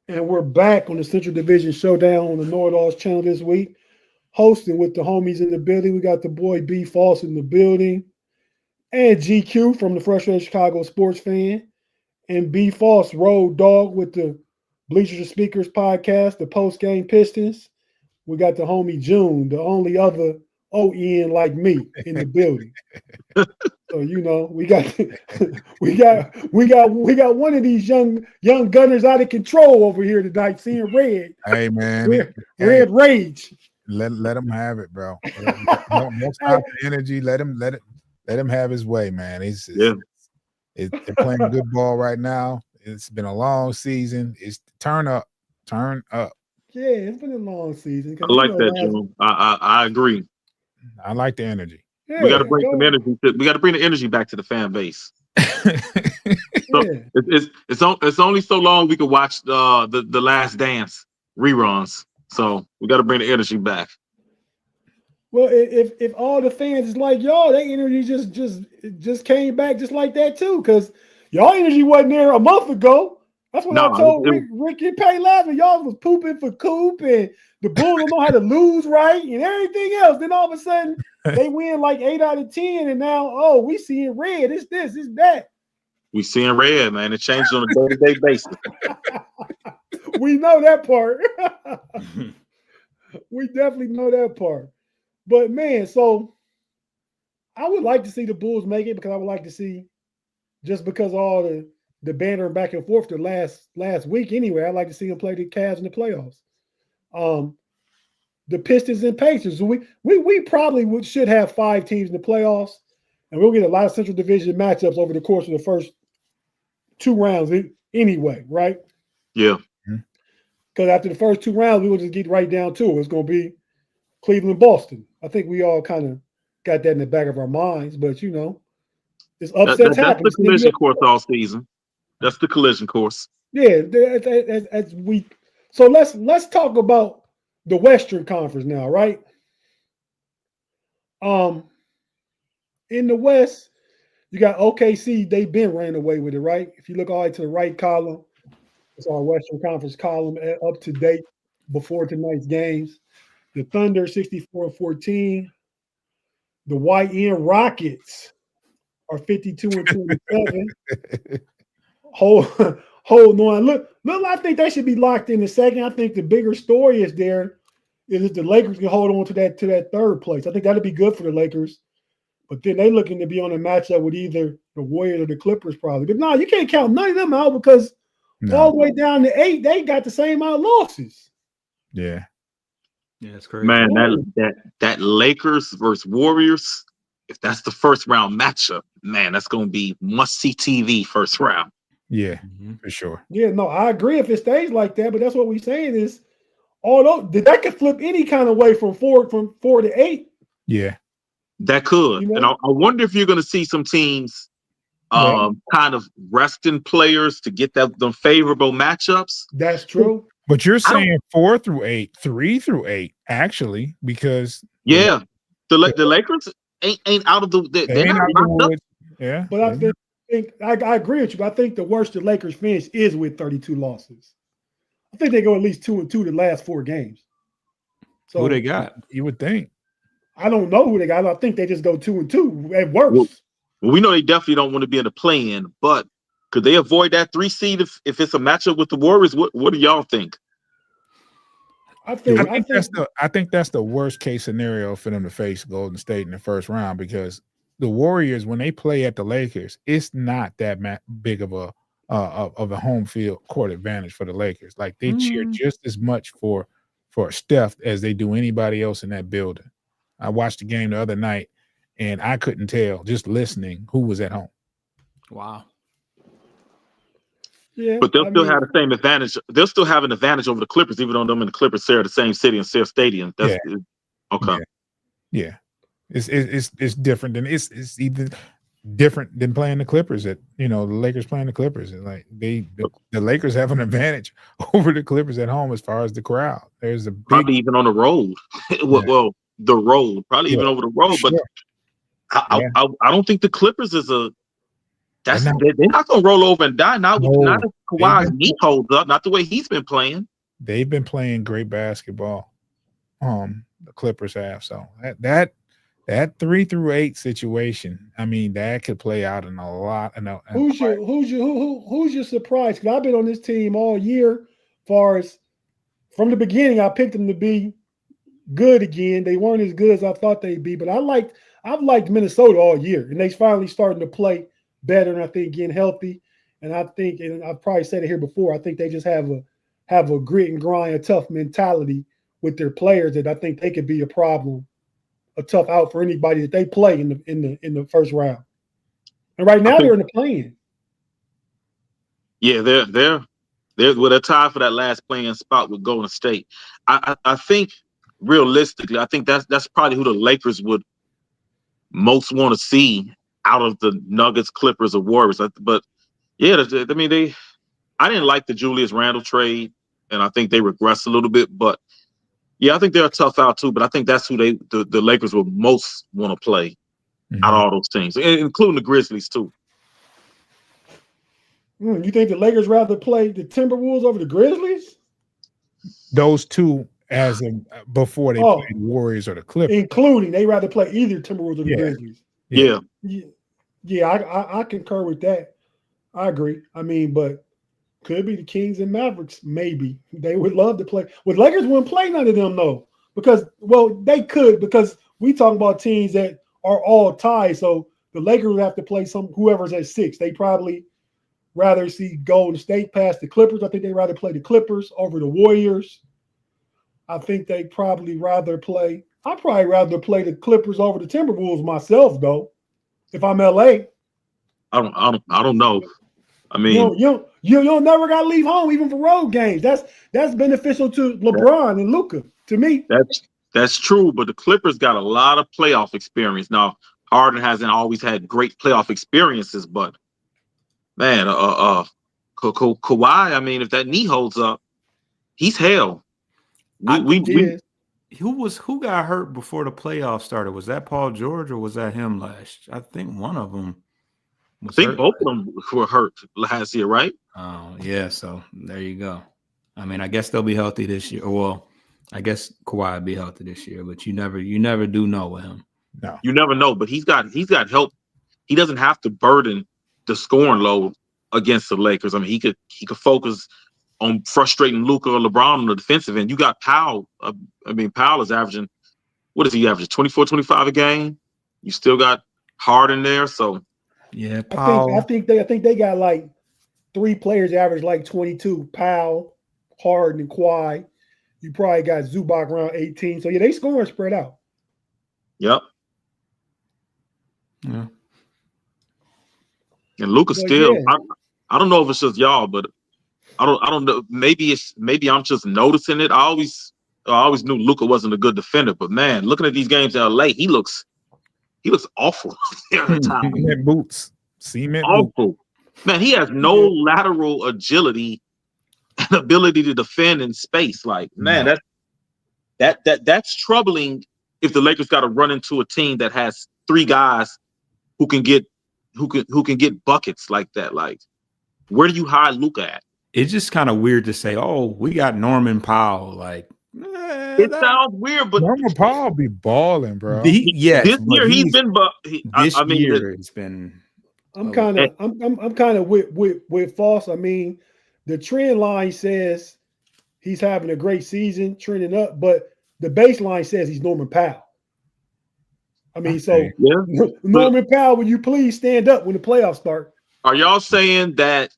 [SPEAKER 1] And we're back on the Central Division Showdown on the Know-It-Alls channel this week, hosting with the homies in the building. We got the boy B. Foss in the building, and GQ from the Frustrated Chicago Sports Fan, and B. Foss, Road Dog with the Bleachers and Speakers podcast, the Post Game Pistons. We got the homie June, the only other OEN like me in the building. So we got one of these young gunners out of control over here tonight, seeing red.
[SPEAKER 2] Hey man,
[SPEAKER 1] red rage.
[SPEAKER 2] Let him have it, bro. Don't stop the energy. Let him have his way, man. They're playing good ball right now. It's been a long season. It's turn up.
[SPEAKER 1] Yeah, it's been a long season.
[SPEAKER 4] I like that, June. I agree.
[SPEAKER 2] I like the energy.
[SPEAKER 1] Yeah,
[SPEAKER 4] we got to bring some energy. We got to bring the energy back to the fan base. It's only so long we could watch the Last Dance reruns. So we got to bring the energy back.
[SPEAKER 1] Well, if all the fans is like y'all, that energy just came back just like that too. Because y'all energy wasn't there a month ago. That's what I told Rick and Pay laughing. Y'all was pooping for Coop and the Bulls don't know how to lose right and everything else. Then all of a sudden, They win like 8 out of 10, and now we seeing red. It's this, it's that.
[SPEAKER 4] We seeing red, man. It changes on a day-to-day basis.
[SPEAKER 1] We know that part. We definitely know that part. But man, so I would like to see the Bulls make it because I would like to see just because all the banter back and forth the last week anyway. I'd like to see them play the Cavs in the playoffs. The Pistons and Pacers. We probably should have 5 teams in the playoffs, and we'll get a lot of Central Division matchups over the course of the first 2 rounds anyway, right?
[SPEAKER 4] Yeah.
[SPEAKER 1] Because after the first 2 rounds, we will just get right down to it. It's going to be Cleveland, Boston. I think we all kind of got that in the back of our minds, but it's upsets happen.
[SPEAKER 4] That's the collision course all season. That's the collision course.
[SPEAKER 1] Yeah, so let's talk about the Western Conference now, right? In the West, you got OKC. They've been running away with it, right? If you look all the way to the right column, it's our Western Conference column up to date before tonight's games. The Thunder 64-14. The YN Rockets are 52-27. Hold on. Look, I think they should be locked in a second. I think the bigger story is if the Lakers can hold on to that third place. I think that'd be good for the Lakers. But then they looking to be on a matchup with either the Warriors or the Clippers probably. But no, you can't count none of them out because all the way down to 8, they got the same amount of losses.
[SPEAKER 2] Yeah.
[SPEAKER 3] Yeah, it's crazy.
[SPEAKER 4] Man, that Lakers versus Warriors, if that's the first round matchup, man, that's going to be must-see TV first round.
[SPEAKER 2] Yeah, for sure.
[SPEAKER 1] Yeah, no, I agree if it stays like that, but that's what we're saying is although that could flip any kind of way from 4 to 8.
[SPEAKER 2] Yeah.
[SPEAKER 4] That could. And I wonder if you're going to see some teams kind of resting players to get them favorable matchups.
[SPEAKER 1] That's true.
[SPEAKER 2] But you're saying 4 through 8, 3 through 8, actually, because
[SPEAKER 4] the Lakers ain't out of they're not locked up.
[SPEAKER 2] Yeah.
[SPEAKER 1] But I think I agree with you, but I think the worst the Lakers finish is with 32 losses. I think they go at least 2-2 the last 4 games. So
[SPEAKER 3] who they got?
[SPEAKER 2] You would think.
[SPEAKER 1] I don't know who they got. I think they just go 2-2 at worst.
[SPEAKER 4] Well, we know they definitely don't want to be in the play-in, but could they avoid that 3 seed if it's a matchup with the Warriors? What do y'all think?
[SPEAKER 2] I think that's the worst case scenario for them to face Golden State in the first round because the Warriors, when they play at the Lakers, it's not that big of a home field court advantage for the Lakers. Like they cheer just as much for Steph as they do anybody else in that building. I watched the game the other night, and I couldn't tell just listening who was at home.
[SPEAKER 3] Wow.
[SPEAKER 1] Yeah,
[SPEAKER 4] but they'll still have the same advantage. They'll still have an advantage over the Clippers, even though them and the Clippers share the same city and share stadium. That's okay.
[SPEAKER 2] Yeah. It's different than it's even different than playing the Clippers. The Lakers playing the Clippers. And like the Lakers have an advantage over the Clippers at home as far as the crowd. There's a big,
[SPEAKER 4] probably even on the road. Well, the road, probably even over the road. But I don't think the Clippers is a. They're not going to roll over and die. Not if Kawhi's knee holds up. Not the way he's been playing.
[SPEAKER 2] They've been playing great basketball. The Clippers have. So that 3 through 8 situation, I mean, that could play out in a lot.
[SPEAKER 1] Who's your surprise? Because I've been on this team all year. Far as from the beginning, I picked them to be good again. They weren't as good as I thought they'd be, but I've liked Minnesota all year, and they finally starting to play better. And I think getting healthy, and I think, and I've probably said it here before, I think they just have a grit and grind, a tough mentality with their players that I think they could be a problem, a tough out for anybody that they play in the first round. And right now they're in the play-in.
[SPEAKER 4] Yeah, they're tied for that last playing spot with Golden State. I think realistically, I think that's probably who the Lakers would most want to see out of the Nuggets, Clippers, or Warriors. But yeah, I mean, I didn't like the Julius Randle trade, and I think they regressed a little bit. But yeah, I think they're a tough out too. But I think that's who the Lakers would most want to play out of all those teams, including the Grizzlies too.
[SPEAKER 1] You think the Lakers rather play the Timberwolves over the Grizzlies?
[SPEAKER 2] Those two as in before they played the Warriors or the Clippers.
[SPEAKER 1] Including they rather play either Timberwolves or the
[SPEAKER 2] Yeah.
[SPEAKER 1] Grizzlies.
[SPEAKER 4] Yeah.
[SPEAKER 1] I concur with that. I agree. I mean, but could be the Kings and Mavericks. Maybe they would love to play. Well, Lakers wouldn't play none of them though, because they could because we talking about teams that are all tied. So the Lakers would have to play whoever's at 6. They probably rather see Golden State past the Clippers. I think they'd rather play the Clippers over the Warriors. I think they probably rather play. I'd probably rather play the Clippers over the Timberwolves myself, though. If I'm LA,
[SPEAKER 4] I don't know. I mean,
[SPEAKER 1] you never got to leave home even for road games. That's beneficial to LeBron and Luka. To me,
[SPEAKER 4] that's true. But the Clippers got a lot of playoff experience. Now, Harden hasn't always had great playoff experiences, but man, Kawhi. I mean, if that knee holds up, he's hell.
[SPEAKER 3] Who got hurt before the playoffs started? Was that Paul George or was that him last? I think one of them.
[SPEAKER 4] I think both of them were hurt last year, right?
[SPEAKER 3] Oh yeah, so there you go. I mean, I guess they'll be healthy this year. Well, I guess Kawhi will be healthy this year, but you never do know with him.
[SPEAKER 2] No,
[SPEAKER 4] you never know. But he's got help. He doesn't have to burden the scoring load against the Lakers. I mean, he could focus on frustrating Luka or LeBron on the defensive end. You got Powell. Powell is averaging, what is he averaging? 24, 25 a game. You still got Harden there, so
[SPEAKER 3] yeah. Powell.
[SPEAKER 1] I think they got like 3 players average like 22. Powell, Harden, and Kawhi. You probably got Zubac around 18. So yeah, they scoring spread out.
[SPEAKER 4] Yep.
[SPEAKER 3] Yeah.
[SPEAKER 4] And Luka still. Yeah. I don't know if it's just y'all, but I don't know. Maybe I'm just noticing it. I always knew Luka wasn't a good defender, but man, looking at these games in LA, he looks awful.
[SPEAKER 2] Cement boots.
[SPEAKER 4] Awful. Boots. Man, he has no lateral agility and ability to defend in space. Like, man, that's troubling if the Lakers got to run into a team that has 3 guys who can get buckets like that. Like, where do you hide Luka at?
[SPEAKER 3] It's just kind of weird to say, "Oh, we got Norman Powell." Like,
[SPEAKER 4] it sounds weird, but
[SPEAKER 2] Norman Powell be balling, bro.
[SPEAKER 4] This year he's been, but
[SPEAKER 3] it's been.
[SPEAKER 1] I'm kind of with Foss. I mean, the trend line says he's having a great season, trending up, but the baseline says he's Norman Powell. I mean, Norman Powell, will you please stand up when the playoffs start?
[SPEAKER 4] Are y'all saying that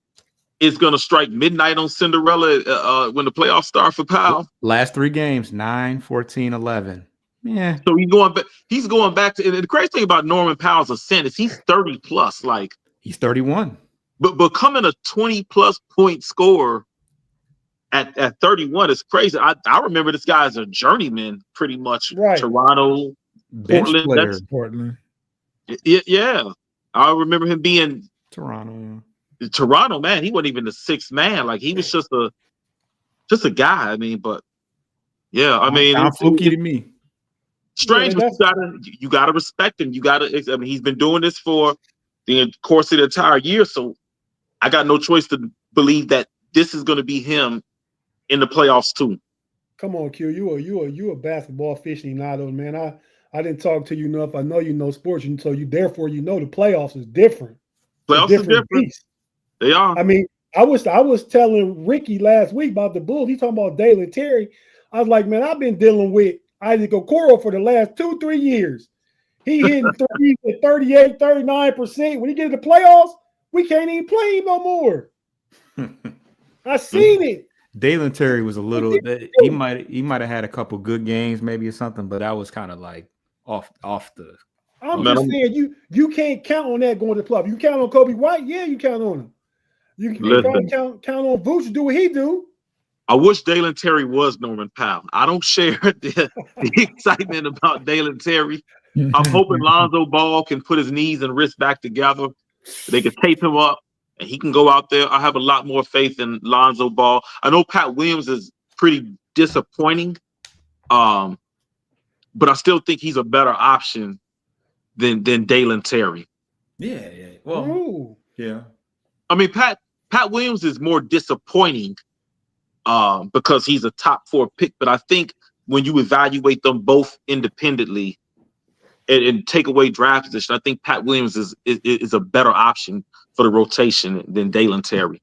[SPEAKER 4] it's going to strike midnight on Cinderella when the playoffs start for Powell?
[SPEAKER 3] Last 3 games, 9, 14, 11. Yeah.
[SPEAKER 4] So he's going back to, and the crazy thing about Norman Powell's ascent is he's 30 plus. Like,
[SPEAKER 3] he's 31.
[SPEAKER 4] But becoming a 20 plus point scorer at 31 is crazy. I remember this guy as a journeyman pretty much.
[SPEAKER 1] Right.
[SPEAKER 4] Toronto,
[SPEAKER 3] bench player.
[SPEAKER 2] Portland.
[SPEAKER 4] Yeah. I remember him being
[SPEAKER 3] Toronto,
[SPEAKER 4] man, he wasn't even the 6th man. Like, he was just a guy. I mean, but yeah, I mean,
[SPEAKER 3] sounds fluky to me.
[SPEAKER 4] Strange, but you gotta respect him. He's been doing this for the course of the entire year, so I got no choice to believe that this is going to be him in the playoffs too.
[SPEAKER 1] Come on, Q. You a basketball aficionado, man. I didn't talk to you enough. I know you know sports, so therefore you know the playoffs is different.
[SPEAKER 4] Playoffs is different. Beast. They are.
[SPEAKER 1] I mean, I was telling Ricky last week about the Bulls. He talking about Dalen Terry. I was like, man, I've been dealing with Isaac Okoro for the last 2-3 years. He hitting threes at 38, 39%. When he get to the playoffs, we can't even play him no more. I seen it.
[SPEAKER 3] Dalen Terry was a little. He might have had a couple good games, maybe or something, but that was kind of like off the.
[SPEAKER 1] I'm just saying you can't count on that going to the playoffs. You count on Kobe White, yeah, you count on him. You can count on Vooch to do what he do.
[SPEAKER 4] I wish Dalen Terry was Norman Powell. I don't share the excitement about Dalen Terry. I'm hoping Lonzo Ball can put his knees and wrists back together. They can tape him up, and he can go out there. I have a lot more faith in Lonzo Ball. I know Pat Williams is pretty disappointing, but I still think he's a better option than Dalen Terry.
[SPEAKER 3] Yeah. Well, yeah.
[SPEAKER 4] I mean, Pat Williams is more disappointing because he's a top 4 pick. But I think when you evaluate them both independently and take away draft position, I think Pat Williams is a better option for the rotation than Dalen Terry.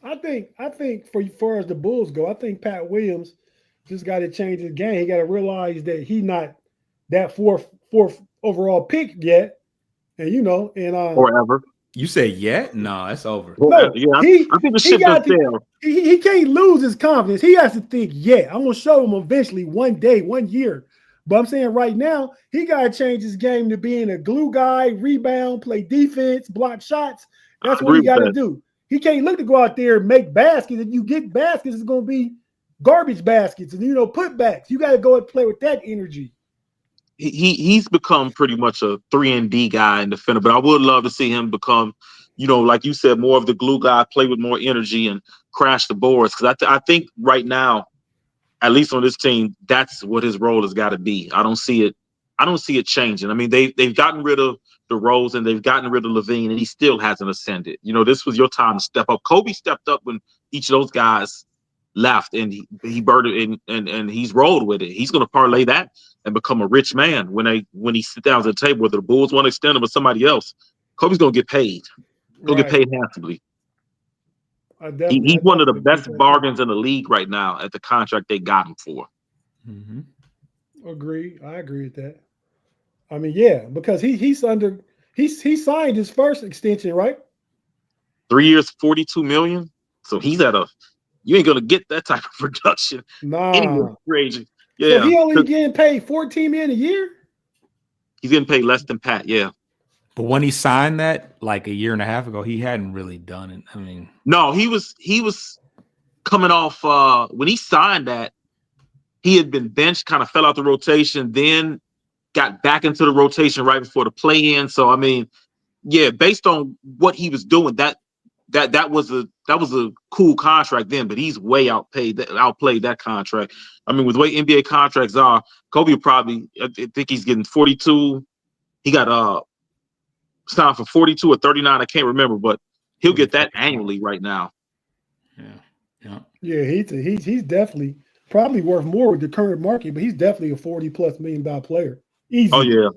[SPEAKER 1] I think for far as the Bulls go, I think Pat Williams just got to change his game. He got to realize that he's not that fourth overall pick yet, and
[SPEAKER 4] Or ever.
[SPEAKER 3] You say yet? No, that's over.
[SPEAKER 1] No,
[SPEAKER 4] Yeah, I think the
[SPEAKER 1] he
[SPEAKER 4] ship
[SPEAKER 1] got
[SPEAKER 4] is there.
[SPEAKER 1] he can't lose his confidence. He has to think, yeah, I'm gonna show him eventually one day, 1 year. But I'm saying right now, he gotta change his game to being a glue guy, rebound, play defense, block shots. That's what he gotta do. He can't look to go out there and make baskets. If you get baskets, it's gonna be garbage baskets and putbacks. You gotta go and play with that energy.
[SPEAKER 4] He's become pretty much a 3-and-D guy and defender, but I would love to see him become, like you said, more of the glue guy, play with more energy and crash the boards. Because I think right now, at least on this team, that's what his role has got to be. I don't see it changing. I mean, they've gotten rid of DeRozan, they've gotten rid of Levine, and he still hasn't ascended. This was your time to step up. Kobe stepped up when each of those guys left, and he burned it, and he's rolled with it. He's going to parlay that and become a rich man when he sits down at the table, whether the Bulls want to extend him or somebody else. Kobe's going to get paid. He'll get paid handsomely. He's one of the best bargains in the league right now at the contract they got him for.
[SPEAKER 3] Mm-hmm.
[SPEAKER 1] Agree. I agree with that. I mean, yeah, because he signed his first extension, right?
[SPEAKER 4] 3 years, $42 million. So he's you ain't gonna get that type of production.
[SPEAKER 1] Nah.
[SPEAKER 4] Crazy.
[SPEAKER 1] So
[SPEAKER 4] Yeah.
[SPEAKER 1] he only getting paid $14 million a year?
[SPEAKER 4] He's getting paid less than Pat, yeah.
[SPEAKER 3] But when he signed that like a year and a half ago, he hadn't really done it. I mean,
[SPEAKER 4] no, he was coming off when he signed that, he had been benched, kind of fell out the rotation, then got back into the rotation right before the play-in. So I mean, yeah, based on what he was doing, that was a cool contract then, but he's way outplayed that contract. I mean, with the way NBA contracts are, Kobe probably, I think he's getting 42. He got signed for 42 or 39. I can't remember, but he'll get that annually right now.
[SPEAKER 1] Yeah, he's definitely probably worth more with the current market, but he's definitely a $40+ million player. Easy.
[SPEAKER 4] Oh yeah,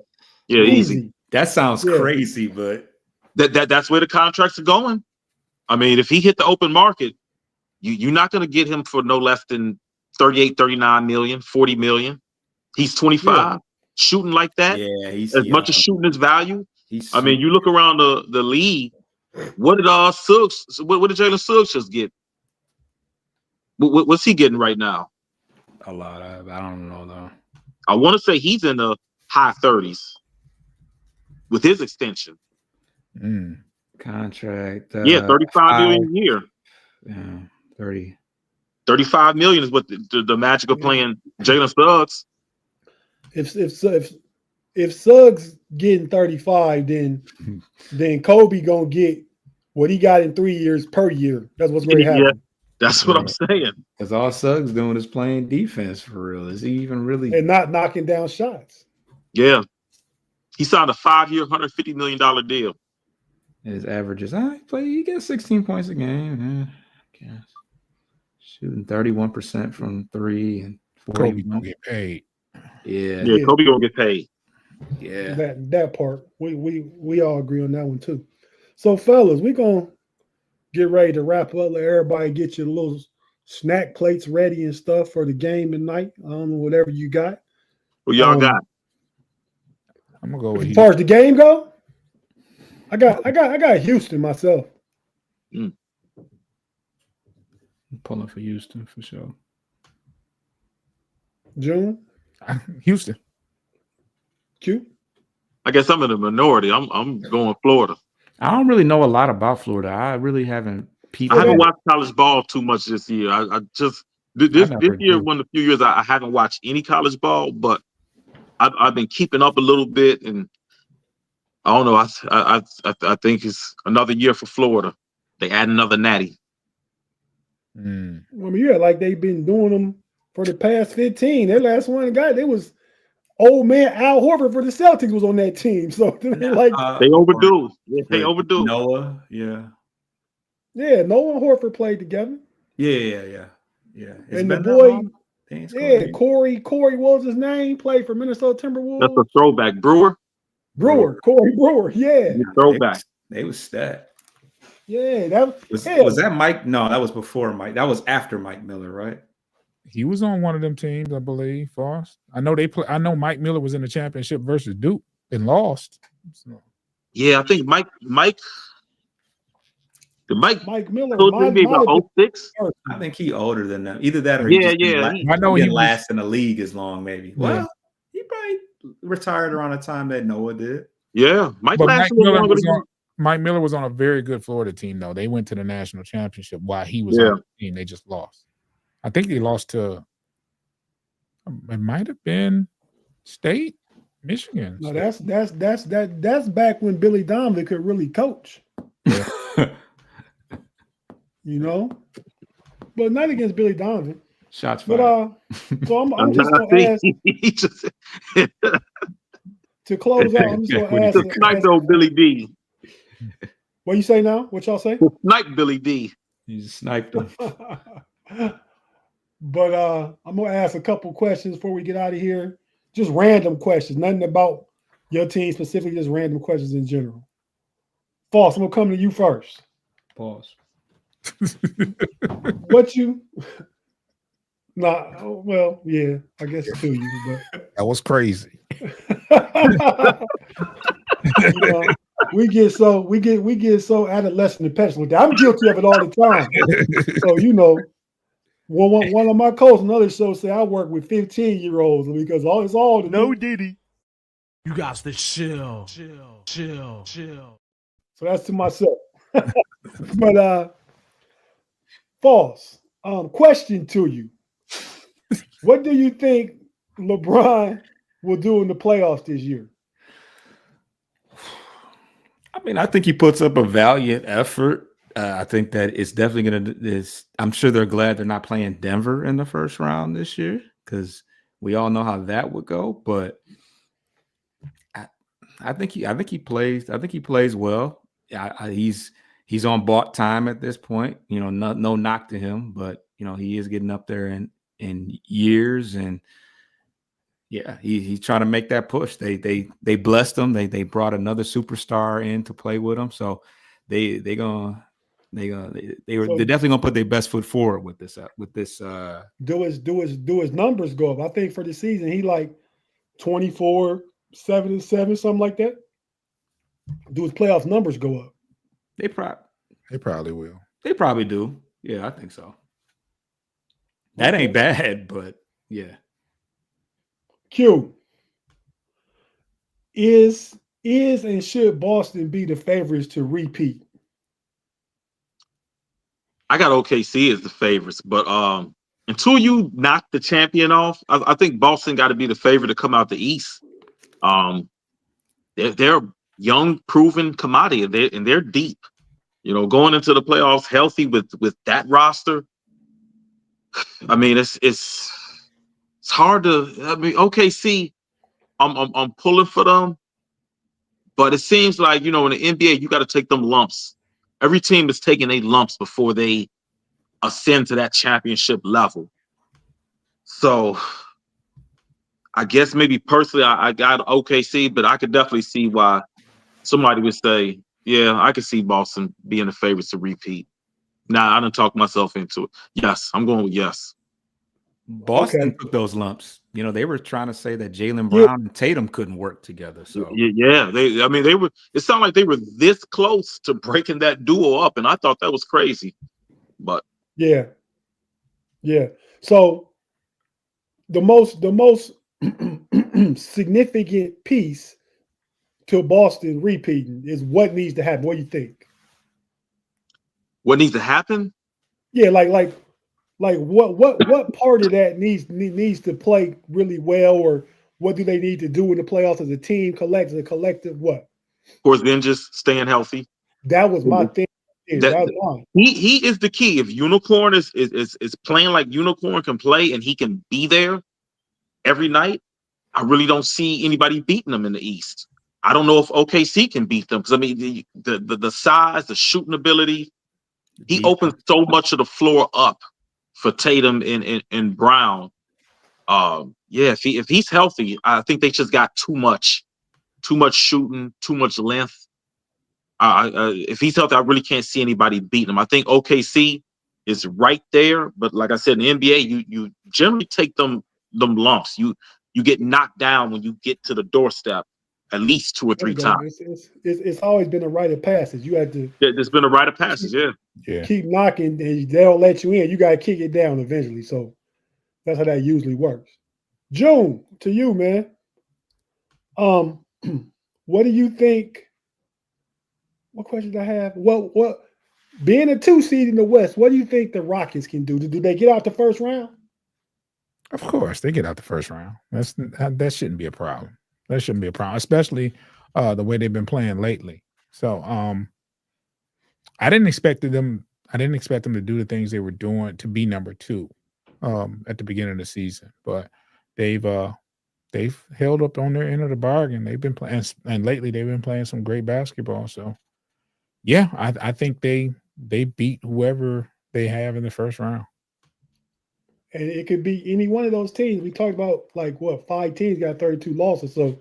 [SPEAKER 4] easy.
[SPEAKER 3] That sounds crazy, but
[SPEAKER 4] that's where the contracts are going. I mean, if he hit the open market, you're not going to get him for no less than 38, 39 million, 40 million. He's 25, shooting like that.
[SPEAKER 3] Yeah, he's
[SPEAKER 4] as much as shooting his value. I mean, you look around the league. What did Suggs? What did Jalen Suggs just get? What's he getting right now?
[SPEAKER 3] A lot of. I don't know though.
[SPEAKER 4] I want to say he's in the high 30s with his extension.
[SPEAKER 3] Contract.
[SPEAKER 4] 35 million a year.
[SPEAKER 3] Yeah, 30.
[SPEAKER 4] 35 million is what the Magic are playing Jalen Suggs.
[SPEAKER 1] If Suggs getting 35, then Kobe gonna get what he got in 3 years per year. That's what's going to happen.
[SPEAKER 4] Yeah, that's what I'm saying.
[SPEAKER 3] Because all Suggs doing is playing defense for real. Is he even really
[SPEAKER 1] and not knocking down shots?
[SPEAKER 4] Yeah, he signed a 5-year, $150 million deal.
[SPEAKER 3] His averages, he gets 16 points a game. Yeah, I guess. Shooting 31% from 3 and 40.
[SPEAKER 2] Kobe gonna get paid.
[SPEAKER 4] Yeah, Kobe gonna get paid.
[SPEAKER 3] Yeah,
[SPEAKER 1] that part we all agree on that one too. So, fellas, we're gonna get ready to wrap up. Let everybody get your little snack plates ready and stuff for the game tonight. I don't know, whatever you got.
[SPEAKER 4] What y'all got?
[SPEAKER 2] I'm gonna go with
[SPEAKER 1] as far as the game go. I got Houston myself.
[SPEAKER 3] I'm pulling for Houston for sure.
[SPEAKER 1] June?
[SPEAKER 2] Houston.
[SPEAKER 1] Q?
[SPEAKER 4] I guess I'm in the minority. I'm going Florida.
[SPEAKER 3] I don't really know a lot about Florida. I really haven't
[SPEAKER 4] I haven't watched college ball too much this year. I just this year, one of the few years I haven't watched any college ball, but I've been keeping up a little bit, and I don't know. I think it's another year for Florida. They add another natty.
[SPEAKER 1] I mean, like they've been doing them for the past 15. Their last one it was old man Al Horford for the Celtics was on that team. So
[SPEAKER 4] they overdue. Yeah, they overdue.
[SPEAKER 3] Noah, yeah.
[SPEAKER 1] Yeah, Noah and Horford played together.
[SPEAKER 3] Yeah. It's
[SPEAKER 1] And the
[SPEAKER 3] been that
[SPEAKER 1] boy,
[SPEAKER 3] long?
[SPEAKER 1] Corey, what was his name? Played for Minnesota
[SPEAKER 4] That's
[SPEAKER 1] Timberwolves.
[SPEAKER 4] a throwback. Brewer.
[SPEAKER 1] Corey Brewer. Yeah,
[SPEAKER 4] Throwback.
[SPEAKER 3] They was stat.
[SPEAKER 1] yeah. That
[SPEAKER 3] Was that Mike? No, that was before Mike. That was after Mike Miller, right?
[SPEAKER 2] He was on one of them teams, I believe. Foss. I know they play. I know Mike Miller was in the championship versus Duke and lost. So.
[SPEAKER 4] Yeah, I think Mike
[SPEAKER 1] Mike Miller
[SPEAKER 4] could maybe about 06.
[SPEAKER 3] I think he older than them. Either that or
[SPEAKER 4] Yeah,
[SPEAKER 3] he
[SPEAKER 4] he
[SPEAKER 3] didn't last in the league as long, maybe.
[SPEAKER 2] Yeah.
[SPEAKER 3] Well, he probably retired around the time that Noah did.
[SPEAKER 4] Yeah,
[SPEAKER 2] But Mike Miller was on a very good Florida team, though. They went to the national championship while he was on the team. They just lost. I think they lost to. It might have been State, Michigan.
[SPEAKER 1] No, that's back when Billy Donovan could really coach.
[SPEAKER 2] Yeah.
[SPEAKER 1] You know, but not against Billy Donovan.
[SPEAKER 3] Shots fired.
[SPEAKER 1] But so I'm just gonna ask to close out. I'm just gonna ask.
[SPEAKER 4] Snipe old Billy D.
[SPEAKER 1] What you say now? What y'all say?
[SPEAKER 4] Snipe Billy D.
[SPEAKER 3] You just sniped him.
[SPEAKER 1] But I'm gonna ask a couple questions before we get out of here. Just random questions, nothing about your team specifically, just random questions in general. Foss, I'm gonna come to you first.
[SPEAKER 3] Pause.
[SPEAKER 1] What you? Nah, well, yeah, I guess to you, but
[SPEAKER 2] that was crazy.
[SPEAKER 1] You know, we get so adolescent and passionate with that. I'm guilty of it all the time. So you know, one of my coaches, another show, say I work with 15-year-olds because it's all the
[SPEAKER 5] No Diddy. You got to chill.
[SPEAKER 1] So that's to myself. But False. Question to you. What do you think LeBron will do in the playoffs this year?
[SPEAKER 3] I mean, I think he puts up a valiant effort. I think that it's definitely going to. I'm sure they're glad they're not playing Denver in the first round this year because we all know how that would go. But I think he plays. I think he plays well. He's on bought time at this point. You know, no knock to him, but you know he is getting up there in years, and yeah, he's trying to make that push. They blessed him. They brought another superstar in to play with him, so they're definitely gonna put their best foot forward with this.
[SPEAKER 1] Do his numbers go up? I think for the season he like 24, 7-7, something like that. Do his playoff numbers go up?
[SPEAKER 3] They probably
[SPEAKER 2] will.
[SPEAKER 3] They probably do. Yeah, I think so. That ain't bad, but yeah.
[SPEAKER 1] Q. Is and should Boston be the favorites to repeat?
[SPEAKER 4] I got OKC as the favorites, but until you knock the champion off, I think Boston got to be the favorite to come out the East. They're a young, proven commodity, and they're deep. You know, going into the playoffs healthy with that roster. I mean, it's hard to. I mean, OKC, I'm pulling for them, but it seems like in the NBA you got to take them lumps. Every team is taking their lumps before they ascend to that championship level. So I guess maybe personally I got OKC, but I could definitely see why somebody would say, yeah, I could see Boston being the favorites to repeat. Nah, I done talked myself into it. Yes, I'm going with yes.
[SPEAKER 3] Boston took those lumps. You know, they were trying to say that Jaylen Brown and Tatum couldn't work together. So
[SPEAKER 4] yeah, they were. It sounded like they were this close to breaking that duo up, and I thought that was crazy. But
[SPEAKER 1] yeah. So the most significant piece to Boston repeating is what needs to happen. What do you think?
[SPEAKER 4] What needs to happen?
[SPEAKER 1] Yeah, like what part of that needs to play really well, or what do they need to do in the playoffs as a team, collective? What?
[SPEAKER 4] Porzingis staying healthy.
[SPEAKER 1] That was my thing. That was mine.
[SPEAKER 4] He is the key. If Unicorn is playing like Unicorn can play, and he can be there every night, I really don't see anybody beating them in the East. I don't know if OKC can beat them because I mean the size, the shooting ability. He opens so much of the floor up for Tatum and Brown. Yeah, if he's healthy, I think they just got too much shooting, too much length. If he's healthy, I really can't see anybody beating him. I think OKC is right there, but like I said, in the NBA, you generally take them lumps. You get knocked down when you get to the doorstep at least 2 or 3 times.
[SPEAKER 1] It's always been a rite of passage. You have to.
[SPEAKER 4] There's been a rite of passage.
[SPEAKER 1] Keep knocking, and they'll let you in. You got to kick it down eventually. So that's how that usually works. June, to you, man. What do you think? What question did I have? What being a 2 seed in the West, what do you think the Rockets can do? Do they get out the first round?
[SPEAKER 2] Of course, they get out the first round. That shouldn't be a problem. That shouldn't be a problem, especially the way they've been playing lately. So I didn't expect them to do the things they were doing to be number 2 at the beginning of the season, but they've held up on their end of the bargain. They've been playing, and lately they've been playing some great basketball. So yeah, I think they beat whoever they have in the first round.
[SPEAKER 1] And it could be any one of those teams. We talked about 5 teams got 32 losses, so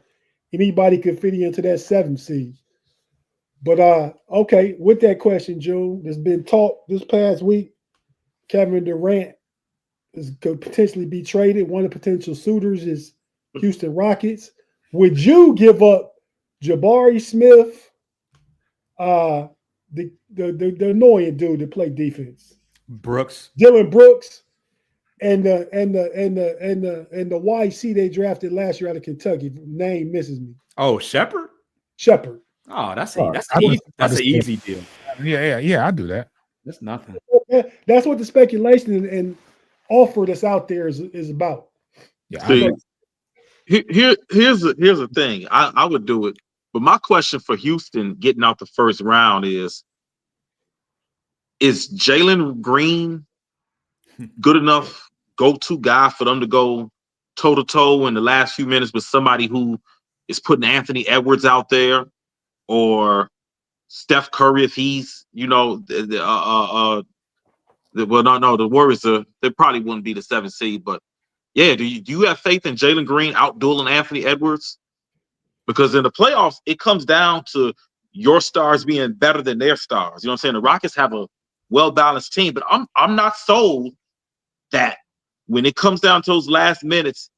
[SPEAKER 1] anybody could fit into that 7th seed. But okay, with that question, June, there's been talk this past week. Kevin Durant could potentially be traded. One of the potential suitors is Houston Rockets. Would you give up Jabari Smith, the annoying dude that played defense, Dylan Brooks, and the YC they drafted last year out of Kentucky? Name misses me.
[SPEAKER 3] Oh, Shepherd.
[SPEAKER 1] Oh,
[SPEAKER 3] that's an easy deal.
[SPEAKER 2] Yeah. I do that.
[SPEAKER 3] That's nothing.
[SPEAKER 1] That's what the speculation and offer that's out there is about.
[SPEAKER 2] Yeah.
[SPEAKER 4] See, here's the thing. I would do it, but my question for Houston getting out the first round is Jalen Green good enough go-to guy for them to go toe-to-toe in the last few minutes with somebody who is putting Anthony Edwards out there, or Steph Curry if he's, the Warriors they probably wouldn't be the 7th seed, but yeah, do you have faith in Jalen Green outdueling Anthony Edwards? Because in the playoffs, it comes down to your stars being better than their stars. You know what I'm saying? The Rockets have a well-balanced team, but I'm not sold that when it comes down to those last minutes,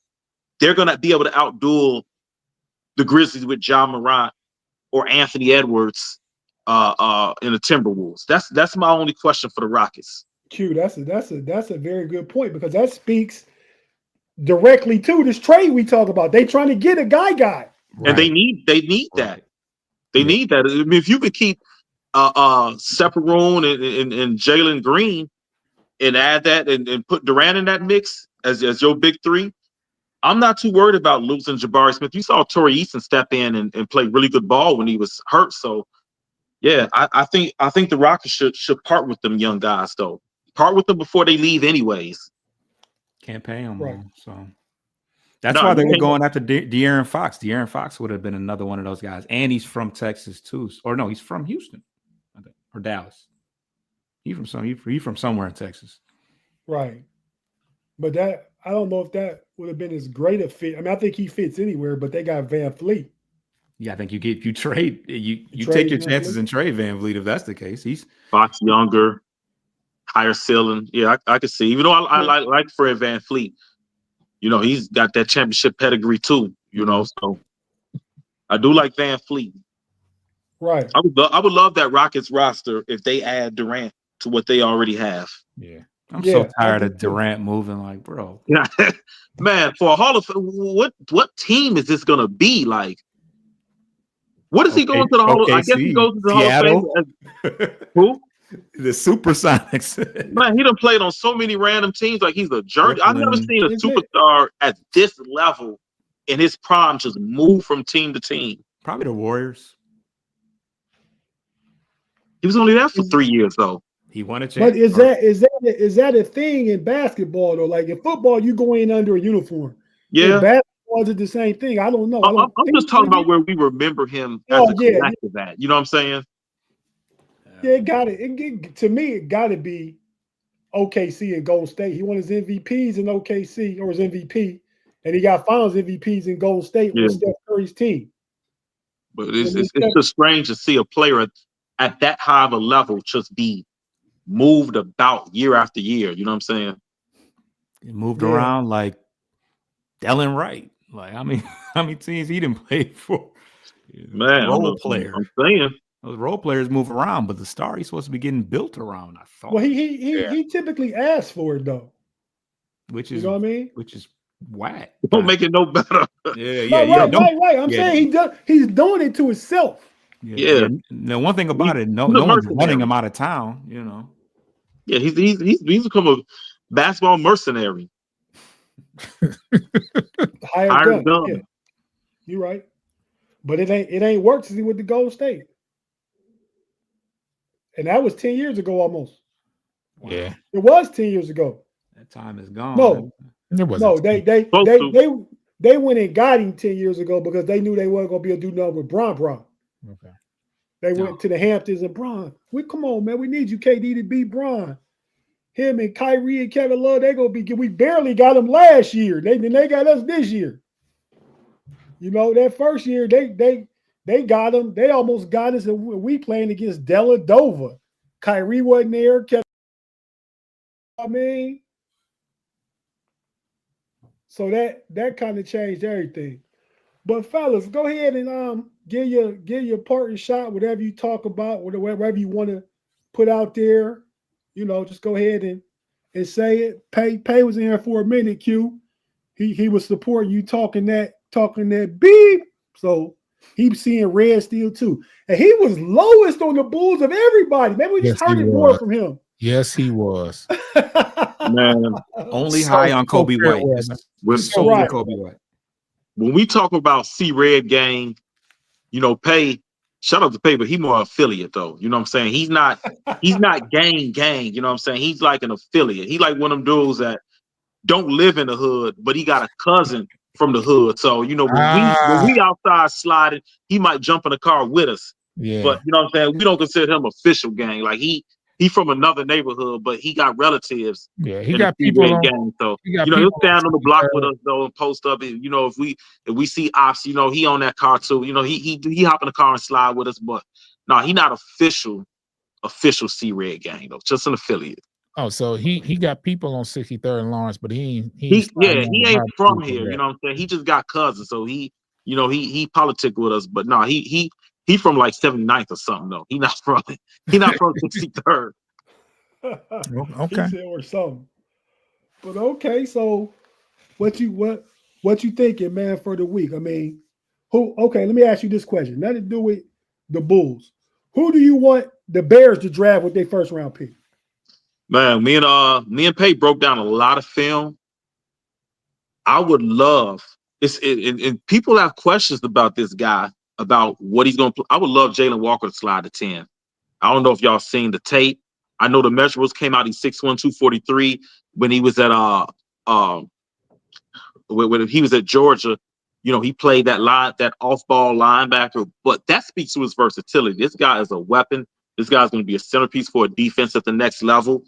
[SPEAKER 4] they're going to be able to outduel the Grizzlies with Ja Morant or Anthony Edwards in the Timberwolves. That's my only question for the Rockets.
[SPEAKER 1] Q, that's a very good point, because that speaks directly to this trade we talk about. They trying to get a guy.
[SPEAKER 4] Right. And they need that. They need that. I mean, if you could keep Sephiroth and Jalen Green and add that and put Durant in that mix as your big 3, I'm not too worried about losing Jabari Smith. You saw Torrey Eason step in and play really good ball when he was hurt. So yeah, I think the Rockets should part with them young guys, though. Part with them before they leave anyways.
[SPEAKER 3] Can't pay them,
[SPEAKER 1] right?
[SPEAKER 3] So that's why they were going after De'Aaron Fox. De'Aaron Fox would have been another one of those guys, and he's from Texas too, or no, he's from Houston, or Dallas. He's from somewhere in Texas,
[SPEAKER 1] right? But that, I don't know if that would have been as great a fit. I mean, I think he fits anywhere, but they got Van Fleet.
[SPEAKER 3] Yeah, I think you take your chances and trade Van Vliet if that's the case. He's
[SPEAKER 4] Fox younger, higher ceiling. Yeah, I could see. Even though I like Fred Van Fleet, he's got that championship pedigree too. So I do like Van Fleet.
[SPEAKER 1] Right.
[SPEAKER 4] I would love that Rockets roster if they add Durant to what they already have.
[SPEAKER 3] Yeah. I'm so tired of Durant moving, like, bro.
[SPEAKER 4] Yeah, man. For a Hall of what team is this gonna be like? What is he going to the Hall of? I guess he goes to the Hall of Fame. Who?
[SPEAKER 3] The Supersonics.
[SPEAKER 4] Man, he done played on so many random teams. Like, he's a journey. I've never seen a superstar at this level in his prime just move from team to team.
[SPEAKER 3] Probably the Warriors.
[SPEAKER 4] He was only there for 3 years, though.
[SPEAKER 3] He won a championship.
[SPEAKER 1] But is that a thing in basketball, though? Like, in football, you go in under a uniform.
[SPEAKER 4] Yeah.
[SPEAKER 1] In basketball, is it the same thing? I don't know.
[SPEAKER 4] I'm just talking about where we remember him as a collective at. You know what I'm saying?
[SPEAKER 1] Yeah, it got it. To me, it got to be OKC and Golden State. He won his MVPs in OKC or his MVP, and he got Finals MVPs in Golden State
[SPEAKER 4] Yeah.
[SPEAKER 1] with Steph Curry's team.
[SPEAKER 4] But it's just strange to see a player at that high of a level just be moved about year after year. You know what I'm saying?
[SPEAKER 3] He moved around like Dylan Wright. Like, I mean, how many teams he didn't play for?
[SPEAKER 4] Man,
[SPEAKER 3] Role player.
[SPEAKER 4] I'm saying
[SPEAKER 3] those role players move around, but the star he's supposed to be getting built around. I thought.
[SPEAKER 1] Well, he typically asks for it though.
[SPEAKER 3] Which is,
[SPEAKER 1] you know what I mean?
[SPEAKER 3] Which is whack.
[SPEAKER 4] Don't make it no better.
[SPEAKER 1] Right. I'm saying he's doing it to himself.
[SPEAKER 4] Yeah.
[SPEAKER 3] The one thing about it, no one's running him out of town. You know.
[SPEAKER 4] Yeah, he's become a basketball mercenary.
[SPEAKER 1] Hired gun. Yeah. You're right. But it ain't worked since he went to Golden State. And that was 10 years ago almost.
[SPEAKER 2] Yeah.
[SPEAKER 1] It was 10 years ago.
[SPEAKER 3] That time is gone.
[SPEAKER 1] No.
[SPEAKER 2] It wasn't.
[SPEAKER 1] No, they went and got him 10 years ago because they knew they weren't going to be able to do nothing with Bron.
[SPEAKER 2] Okay.
[SPEAKER 1] They went to the Hamptons and Bron. Come on, man. We need you, KD, to beat Bron. Him and Kyrie and Kevin Love, they gonna be. We barely got them last year. They got us this year. You know, that first year they got them. They almost got us, and we playing against Dellavedova. Kyrie wasn't there. Kevin, I mean, so that kind of changed everything. But fellas, go ahead and give your parting shot, whatever you talk about, whatever you want to put out there. You know, just go ahead and say it. Pay was in here for a minute, Q. He was supporting you talking that beep. So he's seeing red still too. And he was lowest on the Bulls of everybody. Maybe we just heard it more from him.
[SPEAKER 2] Yes, he was.
[SPEAKER 4] Man.
[SPEAKER 3] Only high on Kobe White.
[SPEAKER 4] Right. Kobe White. When we talk about C-Red gang, you know, shout out to Pay, but he more affiliate though. You know what I'm saying? He's not gang. You know what I'm saying? He's like an affiliate. He like one of them dudes that don't live in the hood, but he got a cousin from the hood. So, you know, when we outside sliding, he might jump in the car with us.
[SPEAKER 2] Yeah.
[SPEAKER 4] But you know what I'm saying? We don't consider him official gang. Like he from another neighborhood, but he got relatives.
[SPEAKER 2] Yeah, he got people on
[SPEAKER 4] gang. So you know, he'll stand on the block with us though and post up. And, you know, if we see ops, you know, he on that car too. You know, he hop in the car and slide with us. But no, he not official C-Red gang though. Just an affiliate.
[SPEAKER 2] Oh, so he got people on 63rd and Lawrence, but he
[SPEAKER 4] ain't from here. You know what I'm saying? He just got cousins, so he politic with us. But no, he from like 79th or something though. He not from 63rd.
[SPEAKER 2] Okay.
[SPEAKER 1] He said or something. But okay, so what you thinking, man, for the week? I mean, let me ask you this question. Nothing to do with the Bulls. Who do you want the Bears to draft with their first round pick?
[SPEAKER 4] Man, me and Pay broke down a lot of film. I would love and people have questions about this guy, about what he's going to play. I would love Jalen Walker to slide to 10. I don't know if y'all seen the tape. I know the measurables came out. He's 6'1", 243 when he was at when he was at Georgia. You know, he played that off-ball linebacker, but that speaks to his versatility. This guy is a weapon. This guy's going to be a centerpiece for a defense at the next level.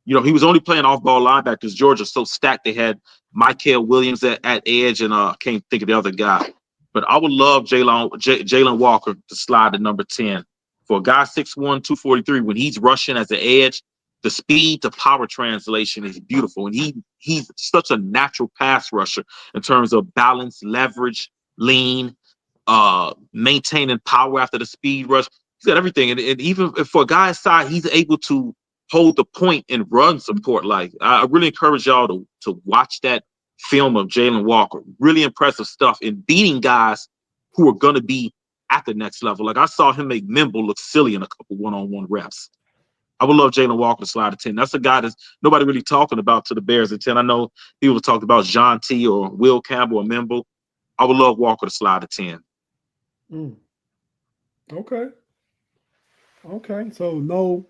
[SPEAKER 4] You know, he was only playing off-ball linebacker because Georgia's so stacked. They had Michael Williams at edge, and I can't think of the other guy. But I would love Jalen Walker to slide to number 10. For a guy 6'1", 243, when he's rushing as an edge, the speed to power translation is beautiful. And he's such a natural pass rusher in terms of balance, leverage, lean, maintaining power after the speed rush. He's got everything. And even for a guy's side, he's able to hold the point and run support. Like, I really encourage y'all to watch that film of Jalen Walker. Really impressive stuff in beating guys who are going to be at the next level. Like, I saw him make Mimble look silly in a couple one-on-one reps. I would love Jalen Walker to slide to 10. That's a guy that's nobody really talking about to the Bears at 10. I know people talked about John T. or Will Campbell or Mimble. I would love Walker to slide to 10.
[SPEAKER 1] Okay. So no,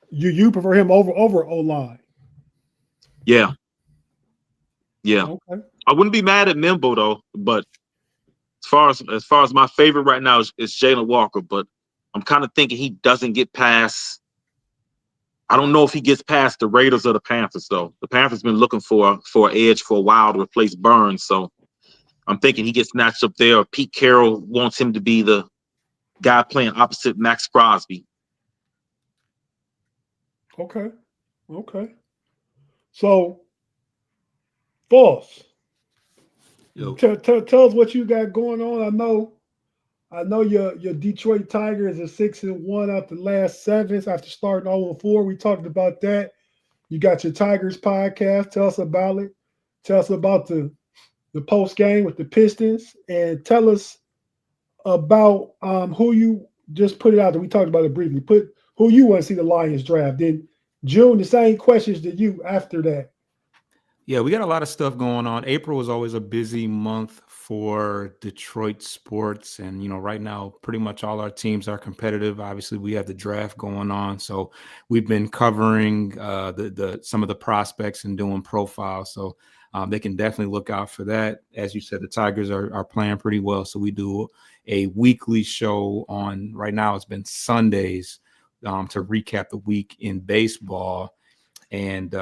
[SPEAKER 1] you prefer him over O-line?
[SPEAKER 4] Yeah.
[SPEAKER 1] Okay.
[SPEAKER 4] I wouldn't be mad at Mimble though, but as far as my favorite right now is Jalen Walker, but I'm kind of thinking he doesn't get past. I don't know if he gets past the Raiders or the Panthers, though. The Panthers been looking for an edge for a while to replace Burns, so I'm thinking he gets snatched up there. Pete Carroll wants him to be the guy playing opposite Max Crosby.
[SPEAKER 1] Okay. So, Boss, tell us what you got going on. I know your Detroit Tigers are 6-1 after the last 7 after starting 0-4. We talked about that. You got your Tigers podcast. Tell us about it. Tell us about the post game with the Pistons, and tell us about who you just put it out there. We talked about it briefly. Put who you want to see the Lions draft. Then June, the same questions to you after that.
[SPEAKER 3] Yeah, we got a lot of stuff going on. April is always a busy month for Detroit sports. And, right now, pretty much all our teams are competitive. Obviously, we have the draft going on. So we've been covering some of the prospects and doing profiles. So they can definitely look out for that. As you said, the Tigers are playing pretty well. So we do a weekly show on, right now it's been Sundays to recap the week in baseball. And,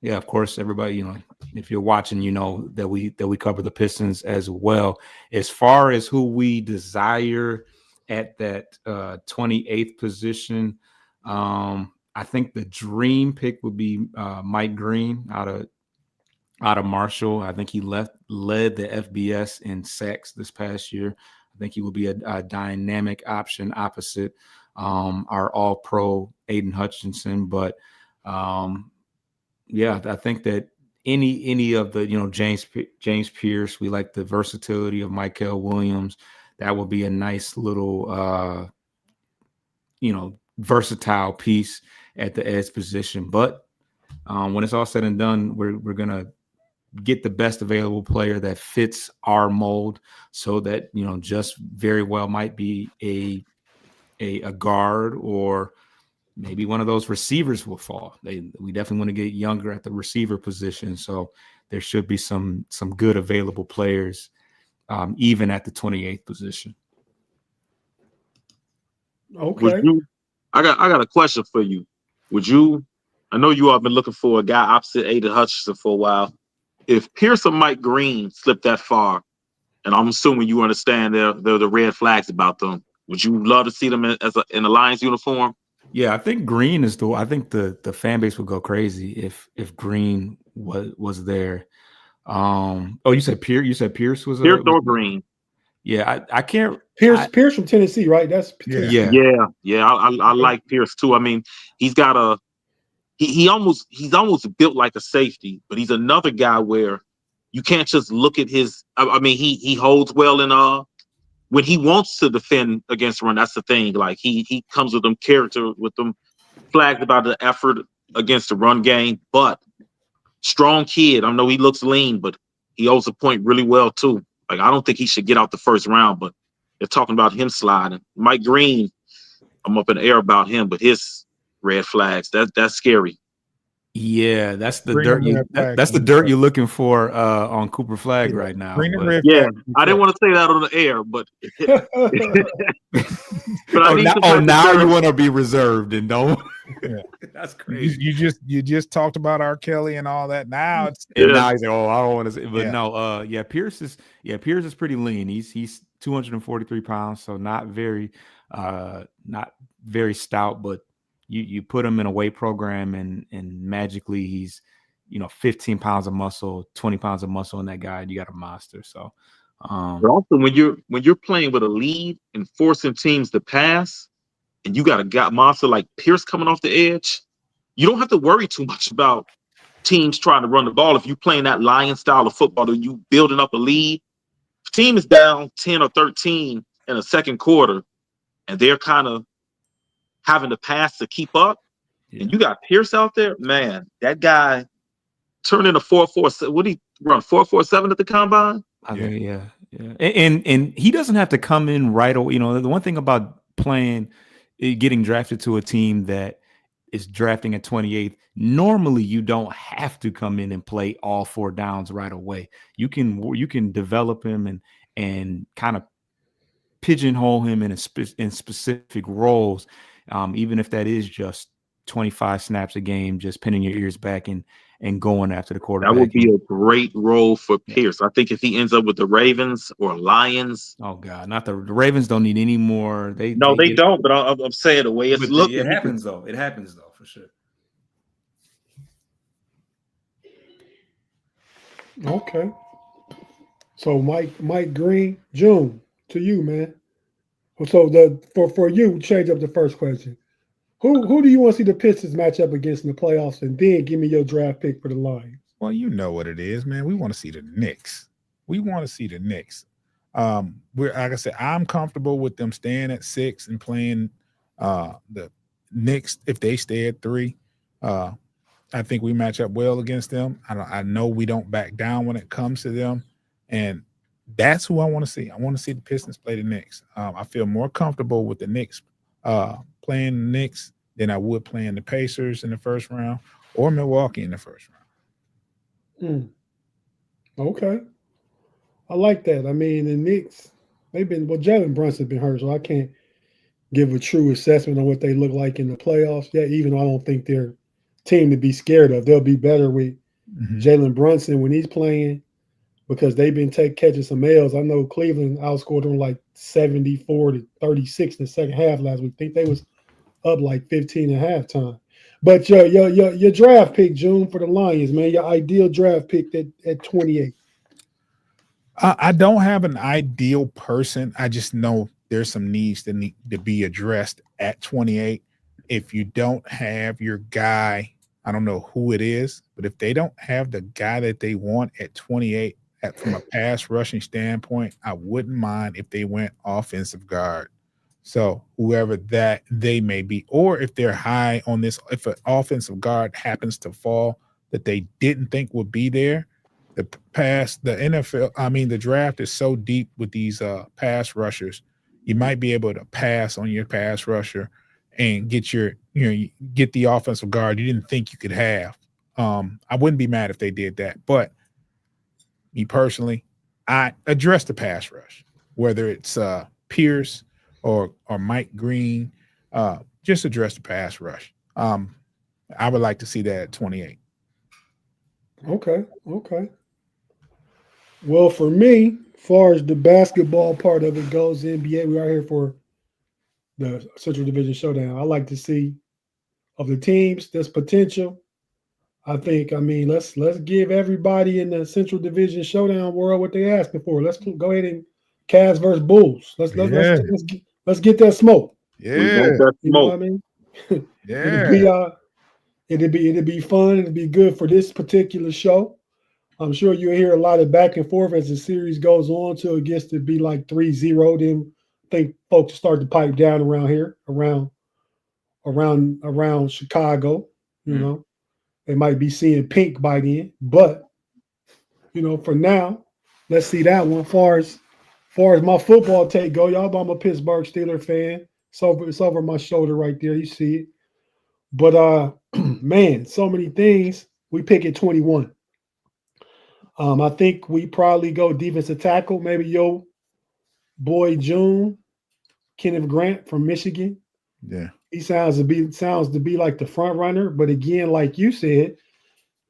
[SPEAKER 3] yeah, of course, everybody, if you're watching, that we cover the Pistons as well. As far as who we desire at that 28th position, I think the dream pick would be Mike Green out of Marshall. I think he led the FBS in sacks this past year. I think he will be a dynamic option opposite our All-Pro Aiden Hutchinson, but yeah, I think that any of the James Pierce, we like the versatility of Michael Williams. That would be a nice little versatile piece at the edge position. But when it's all said and done, we're gonna get the best available player that fits our mold, so that just very well might be a guard, or maybe one of those receivers will fall. We definitely want to get younger at the receiver position. So there should be some good available players, even at the 28th position.
[SPEAKER 1] Okay.
[SPEAKER 4] I got a question for you. I know you all been looking for a guy opposite Aiden Hutchinson for a while. If Pierce or Mike Green slipped that far, and I'm assuming you understand the red flags about them, would you love to see them in a Lions uniform?
[SPEAKER 3] Yeah, I think Green is I think the fan base would go crazy if Green was there. You said Pierce. You said Pierce was
[SPEAKER 4] Pierce or Green.
[SPEAKER 3] Yeah, I can't.
[SPEAKER 1] Pierce from Tennessee, right? That's
[SPEAKER 3] yeah.
[SPEAKER 4] I like Pierce too. I mean, he's got he's almost built like a safety, but he's another guy where you can't just look at his. I mean, he holds well in when he wants to defend against run. That's the thing. Like he comes with them character, with them flags about the effort against the run game, but strong kid. I know he looks lean, but he holds the point really well too. Like, I don't think he should get out the first round, but they're talking about him sliding. Mike Green, I'm up in the air about him, but his red flags, that's scary.
[SPEAKER 3] Yeah, that's the dirt. That's the dirt you're looking for on Cooper Flag right now.
[SPEAKER 4] Yeah, I didn't want to say that on the air, but
[SPEAKER 3] now you want to be reserved and don't.
[SPEAKER 2] Yeah.
[SPEAKER 3] That's crazy.
[SPEAKER 2] You just talked about R. Kelly and all that. Now
[SPEAKER 3] now he's like, I don't want to say, but no, Pierce is pretty lean. He's 243 pounds, so not very stout, but you put him in a weight program and magically he's 15 pounds of muscle, 20 pounds of muscle in that guy, and you got a monster. So
[SPEAKER 4] but also when you're playing with a lead and forcing teams to pass, and you got a monster like Pierce coming off the edge, you don't have to worry too much about teams trying to run the ball. If you're playing that Lion style of football, or you building up a lead, if the team is down 10 or 13 in a second quarter, and they're kind of having to pass to keep up, and you got Pierce out there, man, that guy turned into 4.47. What did he run? 4.47 at the combine?
[SPEAKER 3] I think, yeah. And he doesn't have to come in right away. The one thing about getting drafted to a team that is drafting at 28th, normally you don't have to come in and play all 4 downs right away. You can develop him and kind of pigeonhole him in specific roles, even if that is just 25 snaps a game, just pinning your ears back and going after the quarterback.
[SPEAKER 4] That would be a great role for Pierce. I think if he ends up with the Ravens or Lions.
[SPEAKER 3] Oh God, not the Ravens don't need any more. They
[SPEAKER 4] don't. But I'm saying the way it's looking.
[SPEAKER 3] It happens though. It happens though for sure.
[SPEAKER 1] Okay. So Mike Green, June, to you, man. So for you, change up the first question. Who do you want to see the Pistons match up against in the playoffs, and then give me your draft pick for the Lions?
[SPEAKER 2] Well, you know what it is, man. We want to see the Knicks. We want to see the Knicks. We're like I said, I'm comfortable with them staying at 6 and playing the Knicks if they stay at 3. I think we match up well against them. I know we don't back down when it comes to them, and that's who I want to see. I want to see the Pistons play the Knicks. I feel more comfortable with the Knicks playing the Knicks than I would playing the Pacers in the first round or Milwaukee in the first round.
[SPEAKER 1] Okay. I like that. I mean, the Knicks, Jalen Brunson's been hurt, so I can't give a true assessment on what they look like in the playoffs yet, even though I don't think they're a team to be scared of. They'll be better with Jalen Brunson when he's playing because they've been catching some L's. I know Cleveland outscored them like 74-36 in the second half last week. I think they was up like 15 at halftime. But your draft pick, June, for the Lions, man, your ideal draft pick at 28.
[SPEAKER 2] I don't have an ideal person. I just know there's some needs that need to be addressed at 28. If you don't have your guy, I don't know who it is, but if they don't have the guy that they want at 28 from a pass rushing standpoint, I wouldn't mind if they went offensive guard. So whoever that they may be, or if they're high on this, if an offensive guard happens to fall that they didn't think would be there, the draft is so deep with these pass rushers. You might be able to pass on your pass rusher and get the offensive guard you didn't think you could have. I wouldn't be mad if they did that, but me personally, I address the pass rush, whether it's Pierce or Mike Green, just address the pass rush. I would like to see that at 28.
[SPEAKER 1] Okay. Well, for me, as far as the basketball part of it goes, the NBA, we are here for the Central Division Showdown. I like to see of the teams there's potential. I mean, let's give everybody in the Central Division Showdown world what they asking for. Let's go ahead and Cavs versus Bulls. Let's get that smoke.
[SPEAKER 2] Yeah,
[SPEAKER 4] we want that
[SPEAKER 1] you know
[SPEAKER 4] smoke.
[SPEAKER 1] what I mean?
[SPEAKER 2] Yeah,
[SPEAKER 1] it'd be fun. It'd be good for this particular show. I'm sure you'll hear a lot of back and forth as the series goes on till it gets to be like 3-0. Then I think folks start to pipe down around here, around Chicago. You know, they might be seeing pink by then, but for now, let's see that one. Far as my football take go, y'all know I'm a Pittsburgh Steelers fan. It's over my shoulder right there. You see it. But man, so many things. We pick at 21. I think we probably go defensive tackle. Maybe your boy June, Kenneth Grant from Michigan.
[SPEAKER 2] Yeah.
[SPEAKER 1] He sounds to be like the front runner. But again, like you said,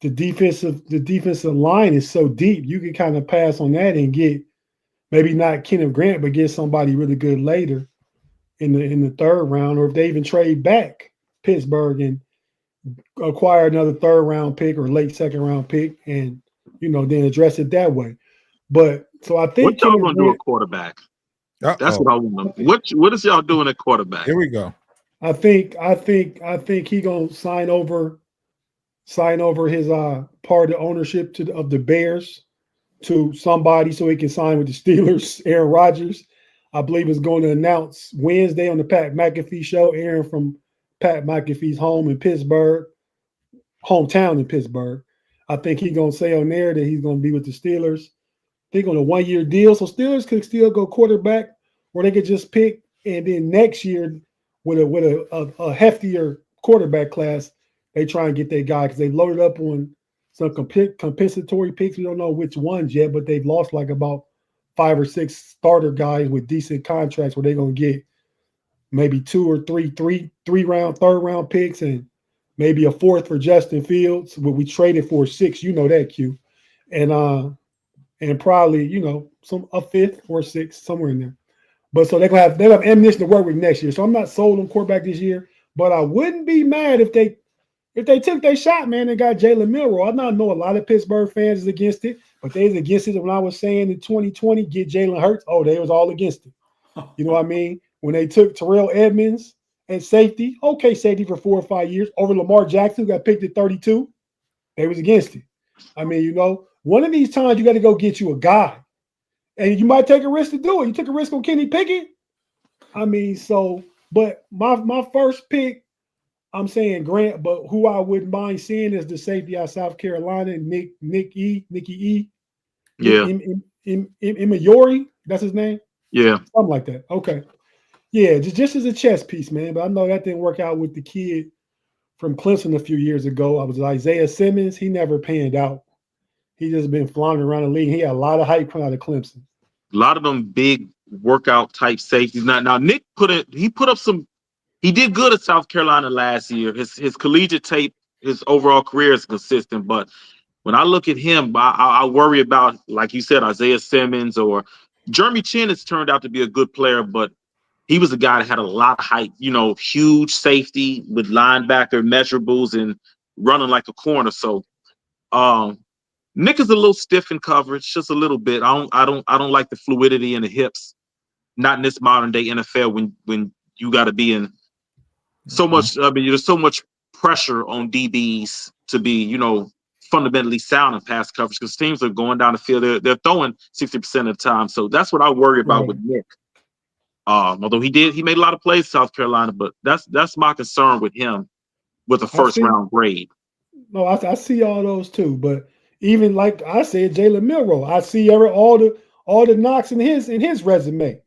[SPEAKER 1] the defensive line is so deep. You can kind of pass on that and get maybe not Kenneth Grant, but get somebody really good later in the third round, or if they even trade back Pittsburgh and acquire another third round pick or late second round pick, and then address it that way. But so I think
[SPEAKER 4] what y'all gonna do at quarterback? That's what I want. What is y'all doing at quarterback?
[SPEAKER 2] Here we go.
[SPEAKER 1] I think he gonna sign over his part of ownership of the Bears to somebody so he can sign with the Steelers. Aaron Rodgers, I believe, is going to announce Wednesday on the Pat McAfee show. Aaron from Pat McAfee's hometown in Pittsburgh. I think he's going to say on there that he's going to be with the Steelers. They're on a 1-year deal, so Steelers could still go quarterback, or they could just pick, and then next year with a heftier quarterback class, they try and get that guy because they loaded up on some compensatory picks. We don't know which ones yet, but they've lost like about 5 or 6 starter guys with decent contracts where they're going to get maybe 2 or 3 third round picks and maybe a fourth for Justin Fields. But we traded for 6, you know that, Q, and probably a fifth or 6 somewhere in there. But so they'll have ammunition to work with next year. So I'm not sold on quarterback this year, but I wouldn't be mad if they took their shot, man, and got Jalen Milroe. I know a lot of Pittsburgh fans is against it, but they was against it when I was saying in 2020 get Jalen Hurts. Oh, they was all against it. You know what I mean? When they took Terrell Edmonds and safety for 4 or 5 years over Lamar Jackson, who got picked at 32, they was against it. I mean, one of these times you got to go get you a guy. And you might take a risk to do it. You took a risk on Kenny Pickett. I mean, but my first pick, I'm saying Grant, but who I wouldn't mind seeing is the safety out of South Carolina, Nicky E.
[SPEAKER 4] Yeah.
[SPEAKER 1] Imayori, that's his name?
[SPEAKER 4] Yeah.
[SPEAKER 1] Something like that. Okay. Yeah, just as a chess piece, man. But I know that didn't work out with the kid from Clemson a few years ago. I was Isaiah Simmons. He never panned out. He just been floundering around the league. He had a lot of hype coming out of Clemson.
[SPEAKER 4] A lot of them big workout type safeties. Now Nick he did good at South Carolina last year. His collegiate tape, his overall career is consistent. But when I look at him, I worry about, like you said, Isaiah Simmons or Jeremy Chin has turned out to be a good player, but he was a guy that had a lot of height, huge safety with linebacker measurables and running like a corner. So Nick is a little stiff in coverage, just a little bit. I don't like the fluidity in the hips. Not in this modern day NFL when you got to be in so much. I mean, there's so much pressure on DBs to be, fundamentally sound in pass coverage because teams are going down the field. They're throwing 60% of the time. So that's what I worry about with Nick. Although he made a lot of plays in South Carolina, but that's my concern with him with a first round grade.
[SPEAKER 1] No, I see all those too, but even like I said, Jalen Milroe, I see all the knocks in his resume,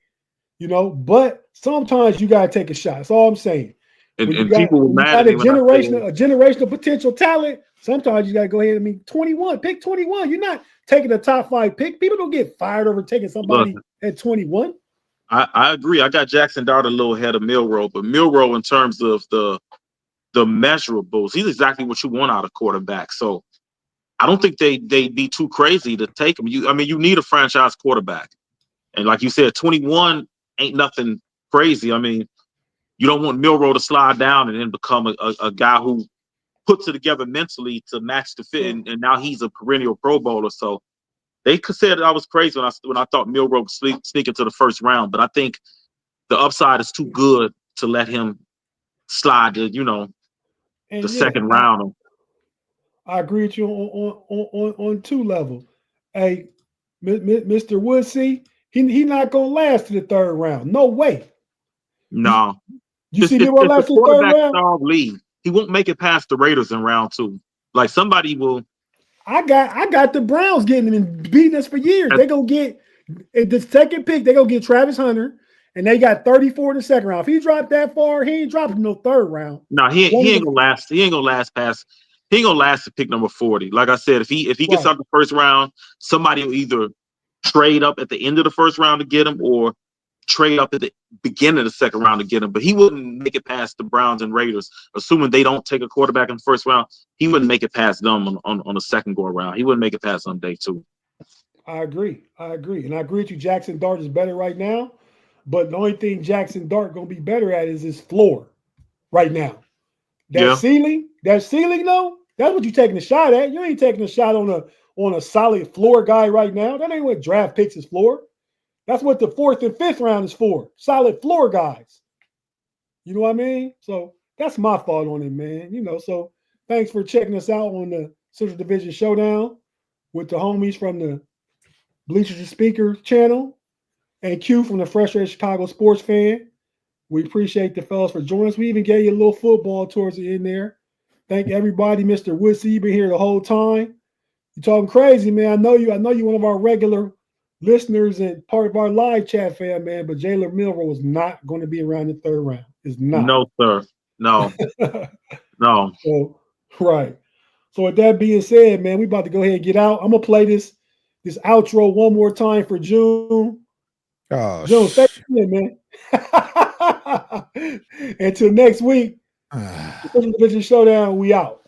[SPEAKER 1] But sometimes you gotta take a shot. That's all I'm saying.
[SPEAKER 4] And
[SPEAKER 1] you
[SPEAKER 4] people were mad at me
[SPEAKER 1] a generational potential talent. Sometimes you gotta go ahead. 21, pick 21. You're not taking a top 5 pick. People don't get fired over taking somebody at 21.
[SPEAKER 4] I agree. I got Jackson Dart a little ahead of Milroe, but Milroe in terms of the measurables, he's exactly what you want out of quarterback. So I don't think they'd be too crazy to take him. You need a franchise quarterback. And like you said, 21 ain't nothing crazy. I mean, you don't want Milroe to slide down and then become a guy who puts it together mentally to match the fit. And now he's a perennial Pro Bowler. So they said I was crazy when I thought Milroe would sneak into the first round. But I think the upside is too good to let him slide to, the second round.
[SPEAKER 1] I agree with you on 2 levels. Hey, Mr. Woodsey, he not gonna last to the 3rd round. No way.
[SPEAKER 4] No.
[SPEAKER 1] You see Milroe last to the 3rd round?
[SPEAKER 4] League. He won't make it past the Raiders in round 2. Like somebody will.
[SPEAKER 1] I got the Browns getting him and beating us for years. They gonna get at the 2nd pick. They gonna get Travis Hunter, and they got 34 in the 2nd round. If he dropped that far, he ain't dropping no 3rd round.
[SPEAKER 4] No, he ain't gonna last. He ain't gonna last past. He ain't gonna last to pick number 40. Like I said, if he gets out the first round, somebody will either trade up at the end of the first round to get him, or trade up at the beginning of the 2nd round to get him. But he wouldn't make it past the Browns and Raiders, assuming they don't take a quarterback in the first round. He wouldn't make it past them on the second go around. He wouldn't make it past on day 2.
[SPEAKER 1] I agree, and I agree with you. Jackson Dart is better right now, but the only thing Jackson Dart gonna be better at is his floor right now. Ceiling, though, that's what you're taking a shot at. You ain't taking a shot on a solid floor guy right now. That ain't what draft picks is for. That's what the 4th and 5th round is for. Solid floor guys. You know what I mean? So that's my thought on it, man. So thanks for checking us out on the Central Division Showdown with the homies from the Bleachers and Speakers channel and Q from the Frustrated Chicago Sports Fan. We appreciate the fellas for joining us. We even gave you a little football towards the end there. Thank everybody. Mr. Woodsey, you've been here the whole time. You're talking crazy, man. I know you one of our regular listeners and part of our live chat fan, man, but Jalen Milroe is not going to be around the 3rd round. Is not.
[SPEAKER 4] No, sir. No. No.
[SPEAKER 1] So, right. So with that being said, man, we about to go ahead and get out. I'm going to play this outro one more time for June.
[SPEAKER 2] Oh,
[SPEAKER 1] June, stay in, man. Until next week, Division Showdown, we out.